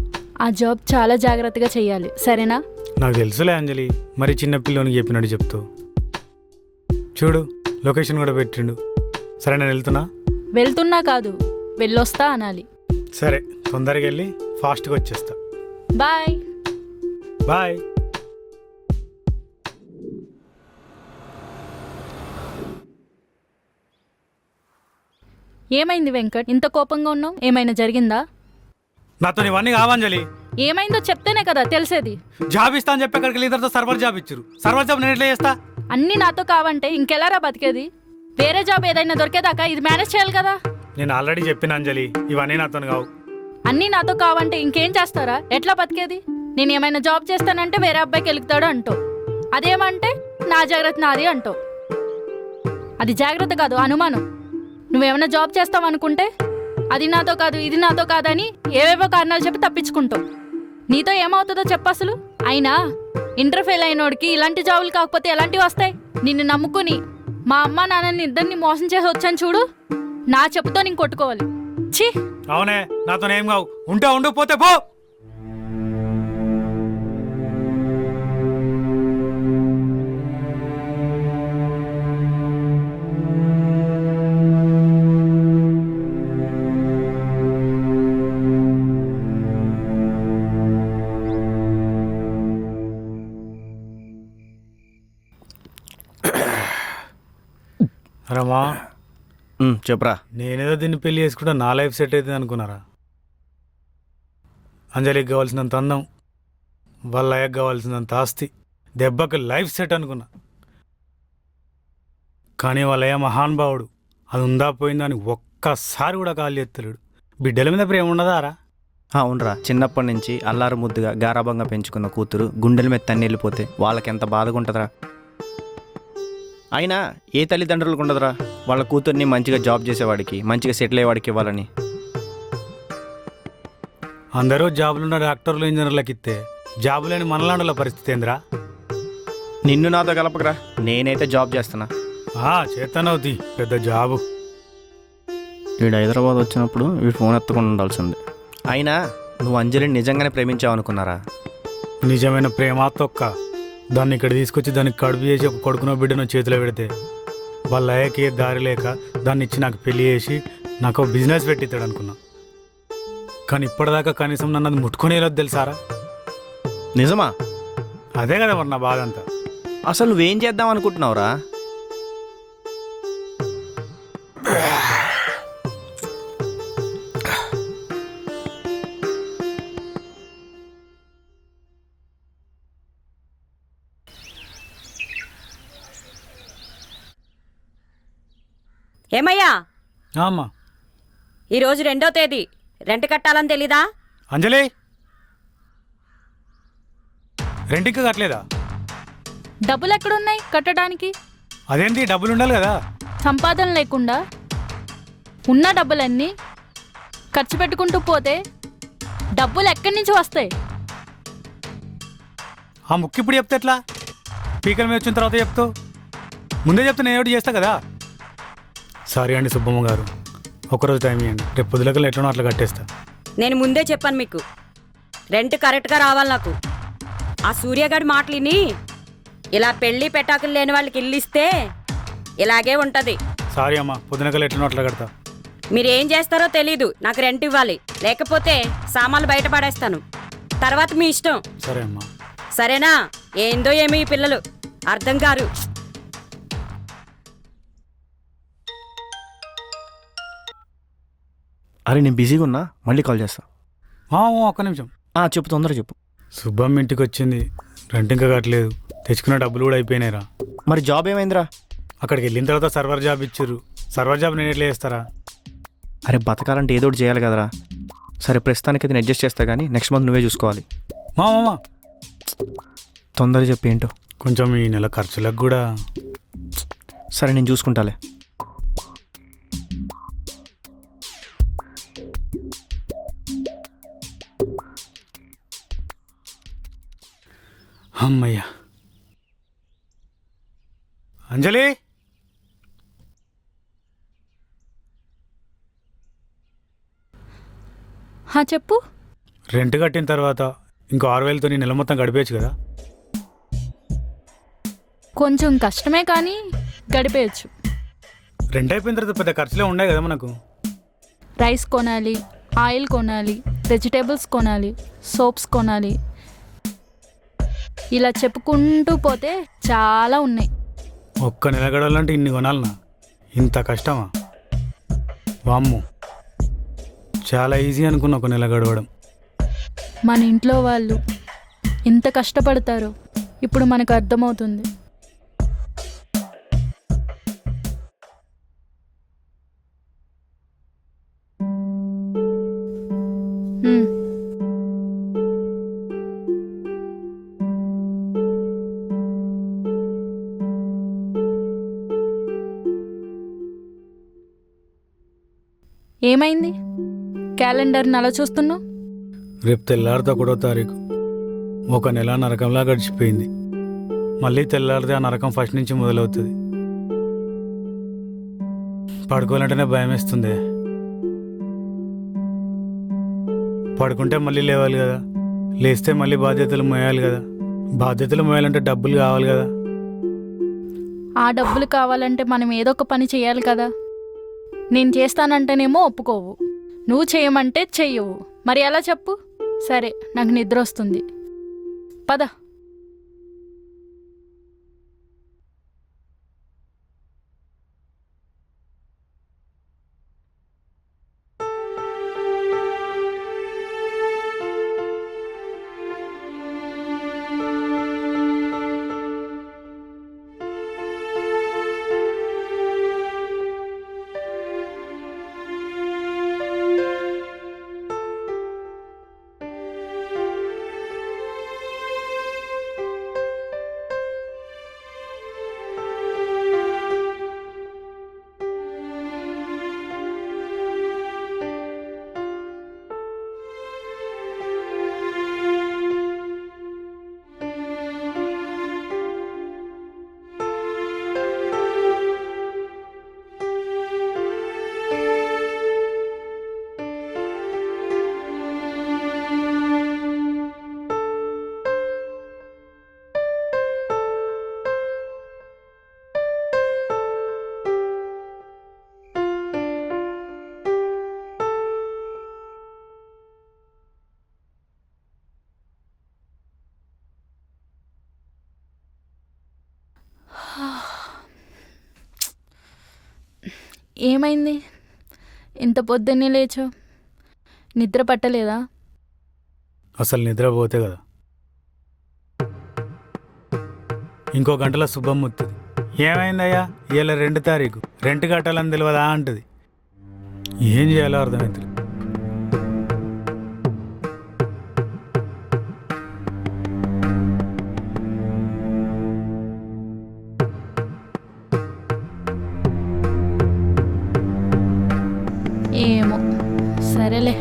ఆ జాబ్ చాలా జాగ్రత్తగా చెయ్యాలి, సరేనా?
నాకు తెలుసులే అంజలి, మరి చిన్న పిల్లోనికి చెప్పినట్టు చెప్తావు. చూడు, లొకేషన్ కూడా పెట్టిండు. సరే, నేను
వెళ్తున్నా కాదు, వెళ్ళొస్తా అనాలి.
సరే, తొందరగా వెళ్ళి ఫాస్ట్గా వచ్చేస్తా.
బాయ్.
బాయ్.
ఏమైంది వెంకట్, ఇంత కోపంగా ఉన్నావు? ఏమైనా జరిగిందా?
నాతో ఇవన్నీ కావాంజలి.
ఏమైందో చెప్తేనే కదా తెలిసేది.
జాబ్ ఇస్తా అని చెప్పి అక్కడికి లీడర్తో సర్వర్ జాబ్ ఇచ్చారు. సర్వర్ జాబ్ నేను ఎట్లా చేస్తా?
అన్నీ నాతో కావంటే ఇంకెలారా బతికేది? వేరే జాబ్ ఏదైనా దొరికేదాకా ఇది మేనేజ్ చేయాలి కదా.
నేను ఆల్రెడీ చెప్పిన అంజలి, ఇవన్నీ నాతో కావు.
అన్నీ నాతో కావంటే ఇంకేం చేస్తారా? ఎట్లా బతికేది? నేను ఏమైనా జాబ్ చేస్తానంటే వేరే అబ్బాయికి వెలుగుతాడు అంటావు. అదేమంటే నా జాగ్రత్త నాది అంటావు. అది జాగ్రత్త కాదు, అనుమానం. నువ్వేమైనా జాబ్ చేస్తావనుకుంటే అది నాతో కాదు, ఇది నాతో కాదని ఏవేవో కారణాలు చెప్పి తప్పించుకుంటావు. నీతో ఏమవుతుందో చెప్పు అసలు. అయినా ఇంటర్ ఫెయిల్ అయినోడికి ఇలాంటి జాబులు కాకపోతే ఎలాంటివి వస్తాయి? నిన్ను నమ్ముకుని మా అమ్మ నాన్నని ఇద్దరిని మోసం చేసి వచ్చాను చూడు, నా చెప్పుతో నేను కొట్టుకోవాలి. ఛీ!
అవునే, నాతో ఏం కావు. ఉంటే ఉండు, పోతే పో. రమా,
చెప్పురా.
నేనేదో దీన్ని పెళ్లి చేసుకుంటే నా లైఫ్ సెట్ అవుతుంది అనుకున్నారా? అంజలికి కావాల్సినంత అందం, వాళ్ళ అయ్యకు కావాల్సినంత ఆస్తి, దెబ్బకి లైఫ్ సెట్ అనుకున్నా. కానీ వాళ్ళ అయ్య మహానుభావుడు, అది ఉందా పోయిందా అని ఒక్కసారి కూడా కాల్ చేస్తలేడు. బిడ్డల మీద ప్రేమ ఉండదారా?
అవునరా, చిన్నప్పటి నుంచి అల్లారు ముద్దుగా గారాబంగా పెంచుకున్న కూతురు గుండెల మీద తన్ని వెళ్ళిపోతే వాళ్ళకి ఎంత బాధగా ఉంటుందిరా. అయినా ఏ తల్లిదండ్రులకు ఉండదురా వాళ్ళ కూతుర్ని మంచిగా జాబ్ చేసేవాడికి, మంచిగా సెటిల్ అయ్యేవాడికి ఇవ్వాలని.
అందరూ జాబులున్న డాక్టర్లు, ఇంజనీర్లకు ఇస్తే జాబు లేని మనలాండల పరిస్థితి ఏందిరా?
నిన్ను నాతో కలపకరా, నేనైతే జాబ్ చేస్తున్నా.
చేతనవుతి పెద్ద జాబు.
వీడు హైదరాబాద్ వచ్చినప్పుడు వీడు ఫోన్ ఎత్తకుండా ఉండాల్సింది. అయినా నువ్వు అంజలిని నిజంగానే ప్రేమించావు అనుకున్నారా?
నిజమైన ప్రేమ తొక్క. దాన్ని ఇక్కడ తీసుకొచ్చి దానికి కడుపు చేసి ఒక కొడుకునో బిడ్డనో చేతిలో పెడితే వాళ్ళ అయ్యకి దారి లేక దాన్ని ఇచ్చి నాకు పెళ్లి చేసి నాకు బిజినెస్ పెట్టిస్తాడు అనుకున్నా. కానీ ఇప్పటిదాకా కనీసం నన్ను అది ముట్టుకునేలేదు తెలుసారా?
నిజమా?
అదే కదా మరి నా బాధ అంతా.
అసలు నువ్వేం చేద్దాం అనుకుంటున్నావురా?
ఏమయ్యా,
అమ్మా,
ఈరోజు 2వ తేదీ, రెంట్ కట్టాలని తెలీదా?
అంజలి, రెంటికి కట్టలేదా?
డబ్బులు ఎక్కడున్నాయి కట్టడానికి?
అదేంటి, డబ్బులు ఉండాలి కదా.
సంపాదన లేకుండా ఉన్న డబ్బులన్నీ ఖర్చు పెట్టుకుంటూ పోతే డబ్బులు ఎక్కడి నుంచి వస్తాయి?
ఆ ముక్కు ఇప్పుడు చెప్తే ఎట్లా? పీకల మీద వచ్చిన తర్వాత చెప్తావు. ముందే చెప్తే నేను ఏమిటి చేస్తా కదా. సారీ అండి సుబ్బమ్మ గారు, ఒకరోజు టైం ఇవ్వండి, రేపు పొద్దులకల్లా ఎట్లనో అట్లా కట్టేస్తా.
నేను ముందే చెప్పాను మీకు, రెంట్ కరెక్ట్గా రావాలి నాకు. ఆ సూర్యగాడి మాటలిని ఇలా పెళ్లి పెటాకులు లేని వాళ్ళకి ఇల్లు ఇస్తే ఇలాగే ఉంటుంది.
సారీ అమ్మా, పొద్దునకల్లా ఎట్లనో అట్లా కడతా.
మీరేం చేస్తారో తెలీదు, నాకు రెంట్ ఇవ్వాలి, లేకపోతే సామాన్లు బయట పడేస్తాను. తర్వాత మీ ఇష్టం.
సరే అమ్మా.
సరేనా? ఏందో ఏమి ఈ పిల్లలు అర్థం కారు.
అరే నేను బిజీగా ఉన్నా, మళ్ళీ కాల్ చేస్తా.
ఒక్క నిమిషం.
చెప్పు, తొందరగా చెప్పు.
సుబ్బమ్మ ఇంటికి వచ్చింది, రెంట్ ఇంకా కట్టలేదు, తెచ్చుకున్న డబ్బులు కూడా అయిపోయినాయిరా.
మరి జాబ్ ఏమైందిరా?
అక్కడికి వెళ్ళిన తర్వాత సర్వర్ జాబ్ ఇచ్చారు. సర్వర్ జాబ్ నేను ఎట్లా చేస్తారా?
అరే బతకాలంటే ఏదో ఒకటి చేయాలి కదరా. సరే ప్రస్తుతానికి అయితే నేను అడ్జస్ట్ చేస్తా, కానీ నెక్స్ట్ మంత్ నువ్వే చూసుకోవాలి.
మామా
తొందరగా చెప్పి ఏంటో.
కొంచెం ఈ నెల ఖర్చులకు కూడా.
సరే నేను చూసుకుంటాలే.
అమ్మయ్యా. అంజలి,
చెప్పు.
రెంట్ కట్టిన తర్వాత ఇంకో 6,000తో నీ నెల మొత్తం గడిపేయచ్చు కదా.
కొంచెం కష్టమే కానీ గడిపేయచ్చు.
రెంట్ అయిపోయిన తర్వాత పెద్ద ఖర్చులే ఉన్నాయి కదా మనకు.
రైస్ కొనాలి, ఆయిల్ కొనాలి, వెజిటేబుల్స్ కొనాలి, సోప్స్ కొనాలి, ఇలా చెప్పుకుంటూ పోతే చాలా ఉన్నాయి.
ఒక్క నెల గడవాలంటే ఇన్ని కొనాలనా? ఇంత కష్టమా? వామ్ము, చాలా ఈజీ అనుకున్న ఒక నెల గడవడం.
మన ఇంట్లో వాళ్ళు ఎంత కష్టపడతారో ఇప్పుడు మనకు అర్థమవుతుంది. ఏమైంది? క్యాలెండర్ని అలా చూస్తున్నావు?
రేపు తెల్లారితే 1వ తారీఖు. ఒక నెల నరకంలా గడిచిపోయింది. మళ్ళీ తెల్లారితే ఆ నరకం ఫస్ట్ నుంచి మొదలవుతుంది. పడుకోవాలంటేనే భయం వేస్తుంది. పడుకుంటే మళ్ళీ లేవాలి కదా, లేస్తే మళ్ళీ బాధ్యతలు మోయాలి కదా. బాధ్యతలు మోయాలంటే డబ్బులు కావాలి కదా.
ఆ డబ్బులు కావాలంటే మనం ఏదో ఒక పని చేయాలి కదా. నేను చేస్తానంటేనేమో ఒప్పుకోవు, నువ్వు చేయమంటే చెయ్యవు. మరి ఎలా చెప్పు? సరే, నాకు నిద్ర వస్తుంది, పద. ఏమైంది ఇంత పొద్దున్నే లేచో? నిద్ర పట్టలేదా?
అసలు నిద్రపోతే కదా. ఇంకో గంటలో శుభం ముత్తుంది. ఏమైందయ్యా ఇవాళ 2 తారీఖు, రెంట్ కట్టాలని తెలియదా అంటది. ఏం చేయాలో అర్థమవుతుంది.
ఏమో, సరేలే.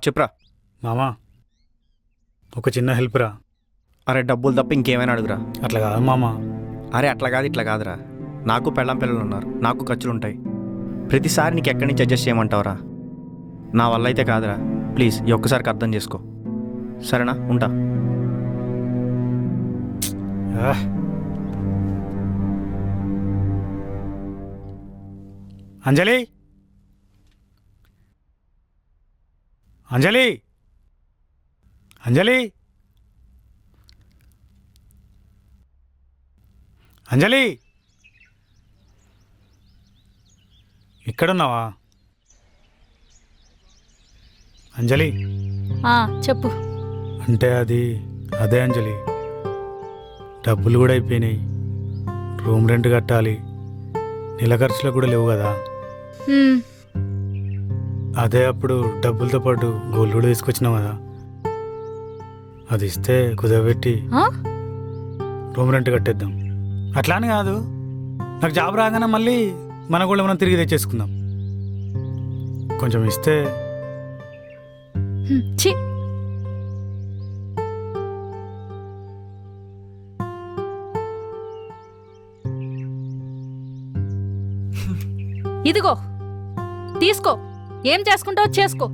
చెప్పురా.
మామా ఒక చిన్న హెల్ప్ రా.
అరే డబ్బులు తప్ప ఇంకేమైనా అడుగురా.
అట్లా కాదు మామా.
అరే అట్లా కాదు ఇట్లా కాదురా. నాకు పెళ్ళం పిల్లలు ఉన్నారు, నాకు ఖర్చులు ఉంటాయి. ప్రతిసారి నీకు ఎక్కడి నుంచి అడ్జస్ట్ చేయమంటావురా? నా వల్ల అయితే కాదురా. ప్లీజ్ ఈ ఒక్కసారికి అర్థం చేసుకో, సరేనా? ఉంటా.
అంజలి, అంజలి, అంజలి, అంజలి, ఇక్కడున్నావా? అంజలి,
చెప్పు.
అంటే అదే అంజలి, డబ్బులు కూడా అయిపోయినాయి. రూమ్ రెంట్ కట్టాలి, నెల ఖర్చులు కూడా లేవు కదా. అదే అప్పుడు డబ్బులతో పాటు గోల్డ్ కూడా తీసుకొచ్చినాం కదా, అది ఇస్తే కుదరబెట్టి రూమ్ రెంట్ కట్టేద్దాం. అట్లా అని కాదు, నాకు జాబ్ రాగానే మళ్ళీ మన కూడా మనం తిరిగి తెచ్చేసుకుందాం. కొంచెం ఇస్తే.
ఛీ, ఇదిగో తీసుకో, ఏం చేసుకుంటావో చేసుకో.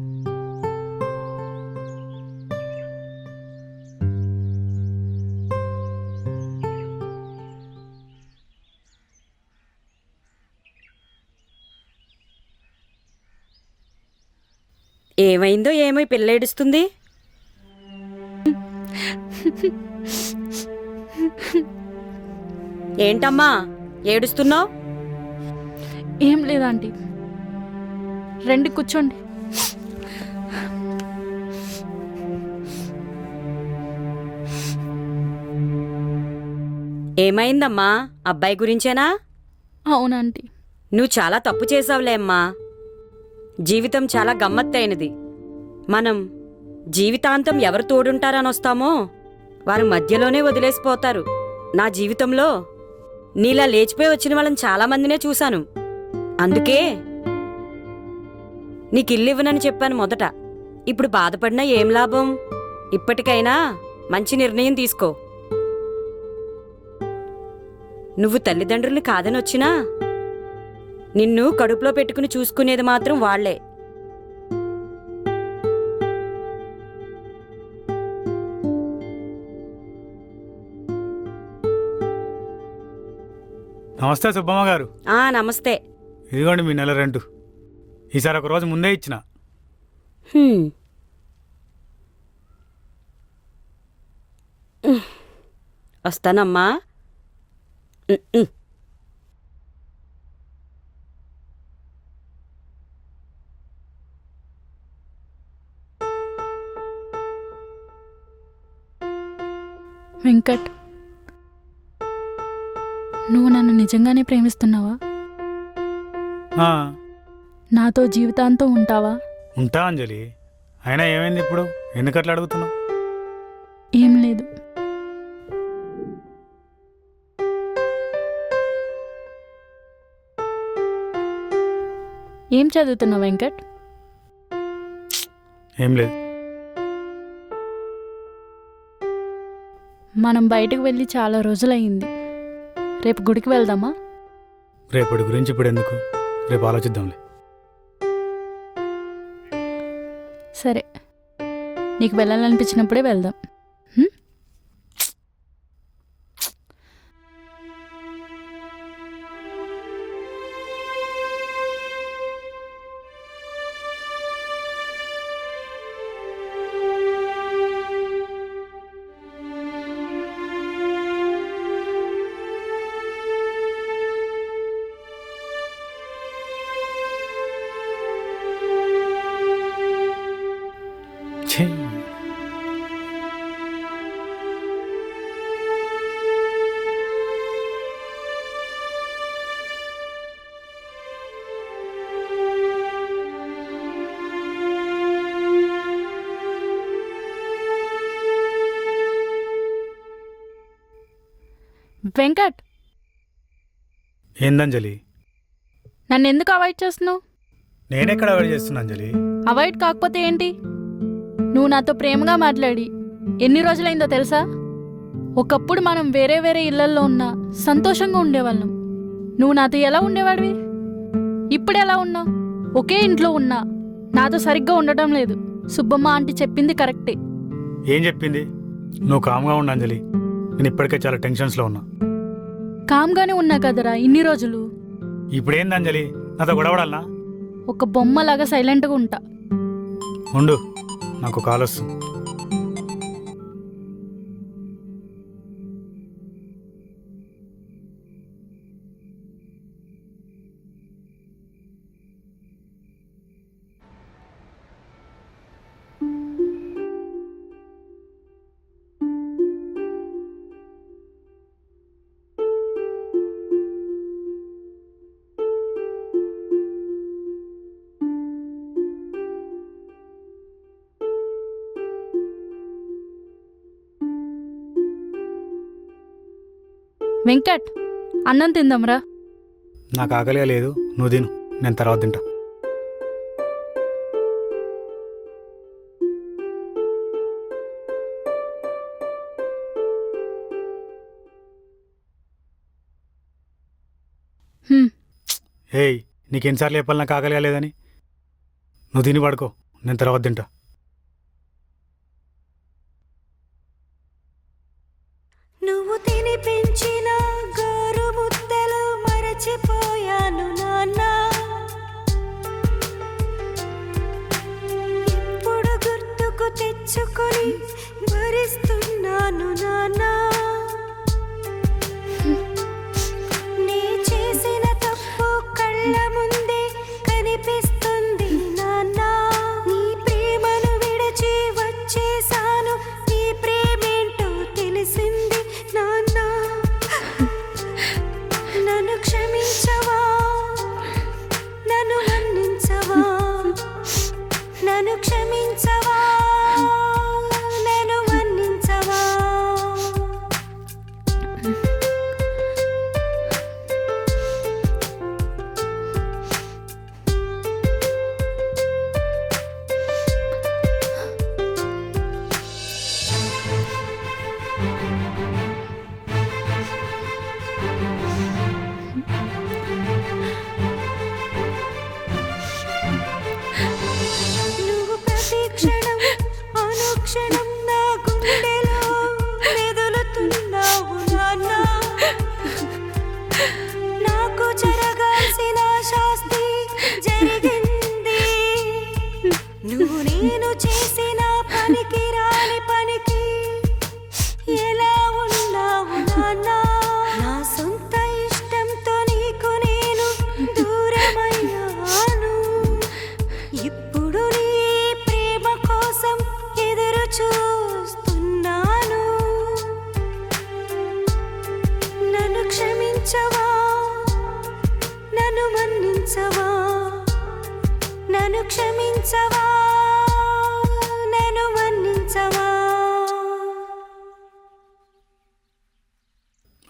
ఏమైందో ఏమో ఈ పిల్ల ఏడుస్తుంది. ఏంటమ్మా ఏడుస్తున్నావు?
ఏం లేదాంటీ, రండి కూర్చోండి.
ఏమైందమ్మా? అబ్బాయి గురించేనా?
అవునంటీ.
నువ్వు చాలా తప్పు చేసావులే అమ్మా. జీవితం చాలా గమ్మత్తైనది. మనం జీవితాంతం ఎవరు తోడుంటారని వస్తామో వారు మధ్యలోనే వదిలేసిపోతారు. నా జీవితంలో నీలా లేచిపోయి వచ్చిన వాళ్ళని చాలామందినే చూశాను. అందుకే నీకు ఇల్లు ఇవ్వనని చెప్పాను మొదట. ఇప్పుడు బాధపడినా ఏం లాభం? ఇప్పటికైనా మంచి నిర్ణయం తీసుకో. నువ్వు తల్లిదండ్రుల్ని కాదని వచ్చినా నిన్ను కడుపులో పెట్టుకుని చూసుకునేది మాత్రం వాళ్లే.
నమస్తే సుబ్బమ్మ గారు.
నమస్తే.
ఇదిగోండి మీ నెల రెంట్. ఈసారి ఒక రోజు ముందే ఇచ్చిన.
వస్తానమ్మా.
వెంకట్, నువ్వు నన్ను నిజంగానే ప్రేమిస్తున్నావా? నాతో జీవితాంతం ఉంటావా?
ఉంటా అంజలి. అయినా ఏమైంది ఇప్పుడు? ఎందుకట్లా అడుగుతున్నావు?
ఏం లేదు. ఏం చదువుతున్నావు వెంకట్?
ఏం లేదు.
మనం బయటకు వెళ్ళి చాలా రోజులయ్యింది. రేపు గుడికి వెళ్దామా?
రేపటి గురించి ఇప్పుడు ఎందుకు, రేపు ఆలోచిద్దాంలే.
సరే, నీకు వెళ్ళాలనిపించినప్పుడే వెళ్దాం. హ్మ్?
ఛీ.
వెంకట్,
ఏందంజలి?
నన్ను ఎందుకు అవాయిడ్ చేస్తున్నావు?
నేనెక్కడ అవాయిడ్ చేస్తున్నా అంజలి?
అవాయిడ్ కాకపోతే ఏంటి? నువ్వు నాతో ప్రేమగా మాట్లాడి ఎన్ని రోజులైందో తెలుసా? ఒకప్పుడు మనం వేరే వేరే ఇళ్లల్లో ఉన్నా సంతోషంగా ఉండేవాళ్ళం. నువ్వు నాతో ఎలా ఉండేవాడివి? ఇప్పుడు ఎలా ఉన్నావు? ఒకే ఇంట్లో ఉన్నా నాతో సరిగ్గా ఉండటం లేదు. సుబ్బమ్మ ఆంటీ చెప్పింది కరెక్టే.
ఏం చెప్పింది? నువ్వు కామ్గా ఉండు అంజలి, నేను ఇప్పటికే చాలా టెన్షన్స్లో ఉన్నా.
కామ్గానే ఉన్నా కదరా ఇన్ని రోజులు.
ఇప్పుడు ఏంది అంజలి, నాతో గొడవడాలనా?
ఒక బొమ్మలాగా సైలెంట్గా ఉంటా.
ఉండు, నాకు కాల్ వస్తుంది.
వెంకట్, అన్నం తిందాంరా.
నాకు ఆకలిగా లేదు, నువ్వు తిను, నేను తర్వాత తింటా. ఏయ్, నీకెన్నిసార్లు చెప్పాలి నాకు ఆకలిగా లేదని? నువ్వు తిని పడుకో, నేను తర్వాత తింటా.
నువ్వు తినిపించిన గోరు ముద్దలు మరచిపోయాను నాన్న. ఇప్పుడు గుర్తుకు తెచ్చుకొని భరిస్తున్నాను నాన్న. నీ చేసిన తప్పు కళ్ళ ముందే కనిపిస్తుంది నాన్న. నీ ప్రేమను విడిచి వచ్చేసాను, నీ ప్రేమేంటో తెలిసింది నాన్న. నన్ను క్షమించవా, నన్ను మన్నించవా, నన్ను క్షమించవా, నన్ను మన్నించవా.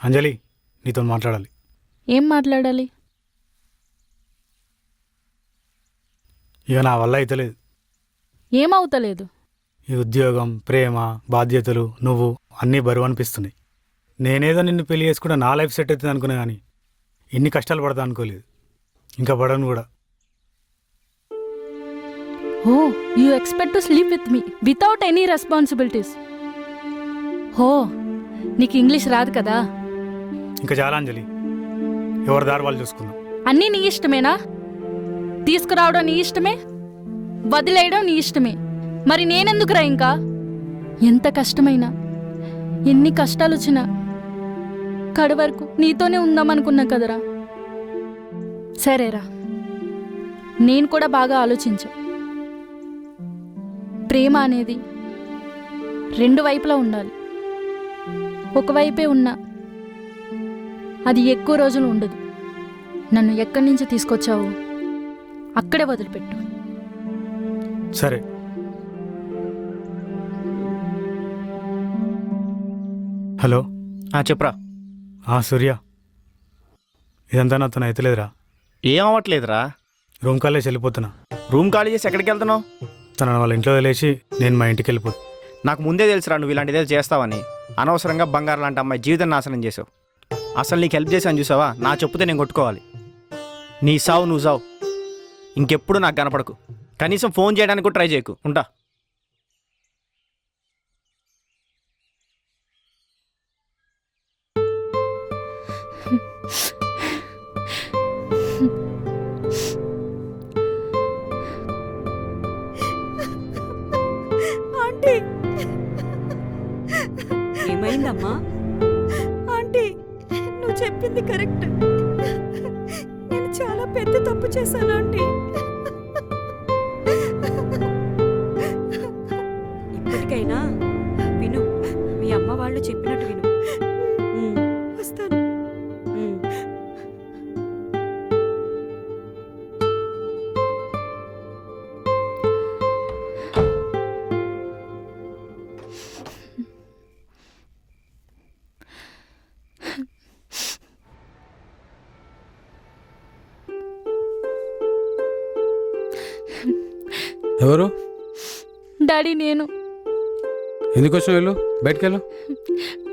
అంజలి, నీతో మాట్లాడాలి.
ఏం మాట్లాడాలి?
ఇక నా వల్ల అయితలేదు.
ఏమవుతలేదు?
ఈ ఉద్యోగం, ప్రేమ, బాధ్యతలు, నువ్వు అన్నీ బరువు అనిపిస్తున్నాయి. నేనేదో నిన్ను పెళ్లి చేసుకుంటే నా లైఫ్ సెట్ అవుతుంది అనుకున్నా కానీ ఇన్ని కష్టాలు పడతా అనుకోలేదు. ఇంకా పడను కూడా.
ఓ, you expect to sleep with me without any responsibilities. హో, నీకు ఇంగ్లీష్ రాదు కదా?
ఇంకా చాలా అంజలి, ఎవరి దారి వాళ్ళు చూసుకుందాం.
అన్నీ నీ ఇష్టమేనా? తీసుకురావడం నీ ఇష్టమే, వదిలేయడం నీ ఇష్టమే. మరి నేనెందుకురా ఇంకా? ఎంత కష్టమైనా, ఎన్ని కష్టాలు వచ్చినా కడ వరకు నీతోనే ఉందామనుకున్నా కదరా. సరేరా, నేను కూడా బాగా ఆలోచించా. ప్రేమ అనేది రెండు వైపులా ఉండాలి. ఒకవైపే ఉన్నా అది ఎక్కువ రోజులు ఉండదు. నన్ను ఎక్కడి నుంచి తీసుకొచ్చావు అక్కడే వదిలిపెట్టు.
సరే. హలో.
చెప్పురా.
సూర్య, ఇదంతా నాతో అయితలేదురా.
ఏం అవ్వట్లేదురా.
రూమ్ కాలేజ్ వెళ్ళిపోతున్నా.
రూమ్ ఖాళీ చేసి ఎక్కడికి వెళ్తున్నావు?
తనని వాళ్ళ ఇంట్లో వదిలేసి నేను మా ఇంటికి వెళ్ళిపోతున్నా.
నాకు ముందే తెలుసురా నువ్వు ఇలాంటిదే చేస్తావని. అనవసరంగా బంగారు లాంటి అమ్మాయి జీవితం నాశనం చేసావు. అసలు నీకు హెల్ప్ చేశాను చూసావా? నా చెప్పుతే నేను కొట్టుకోవాలి. నీ సావు నువ్వు సావు. ఇంకెప్పుడు నాకు కనపడకు. కనీసం ఫోన్ చేయడానికి కూడా ట్రై చేయకు. ఉంటా.
ఆంటీ,
ఏమైందమ్మా?
ఆంటీ, నువ్వు చెప్పింది కరెక్ట్. నేను చాలా పెద్ద తప్పు చేశాను ఆంటీ.
ఇప్పటికైనా విను, మీ అమ్మ వాళ్ళు చెప్పినట్టు విను.
వస్తాను.
ఎవరు?
డాడీ, నేను.
ఎందుకు వచ్చినావు? వెళ్ళు, బయటికి వెళ్ళు.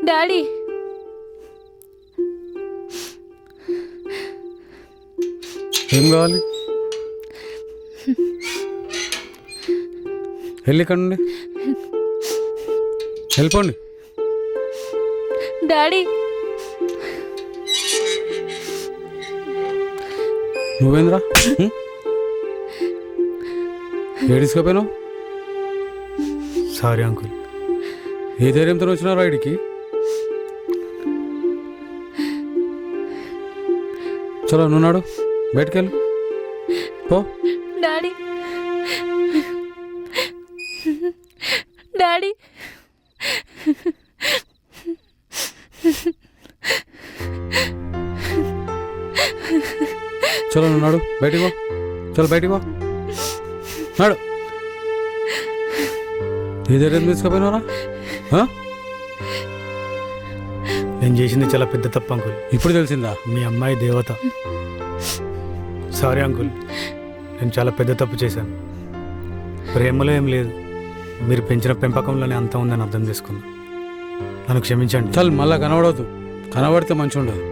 డాడీ,
ఏం కావాలి? వెళ్ళి ఇక్కడ నుండి వెళ్ళిపోండి.
డాడీ,
నువ్వేంద్రా ఏడిసుకపోయినావు?
Sorry uncle.
ఏ ధైర్యంతో వచ్చినారా ఇడికి? చలో, నువ్వు నాడు, బయటికి వెళ్ళు, పో.
Daddy, daddy.
చలో, నువ్వు నాడు, బయటికి పో. చలో, బయటికి పో, నాడు. ఏ ధైర్యం తీసుకుపోయినారా?
నేను చేసింది చాలా పెద్ద తప్పు అంకుల్.
ఇప్పుడు తెలిసిందా?
మీ అమ్మాయి దేవత. సారీ అంకుల్, నేను చాలా పెద్ద తప్పు చేశాను. ప్రేమలో ఏం లేదు, మీరు పెంచిన పెంపకంలోనే అంతా ఉందని అర్థం చేసుకున్నా. నన్ను క్షమించండి.
చల్, మళ్ళా కనబడవద్దు. కనబడితే మంచిగా ఉండదు.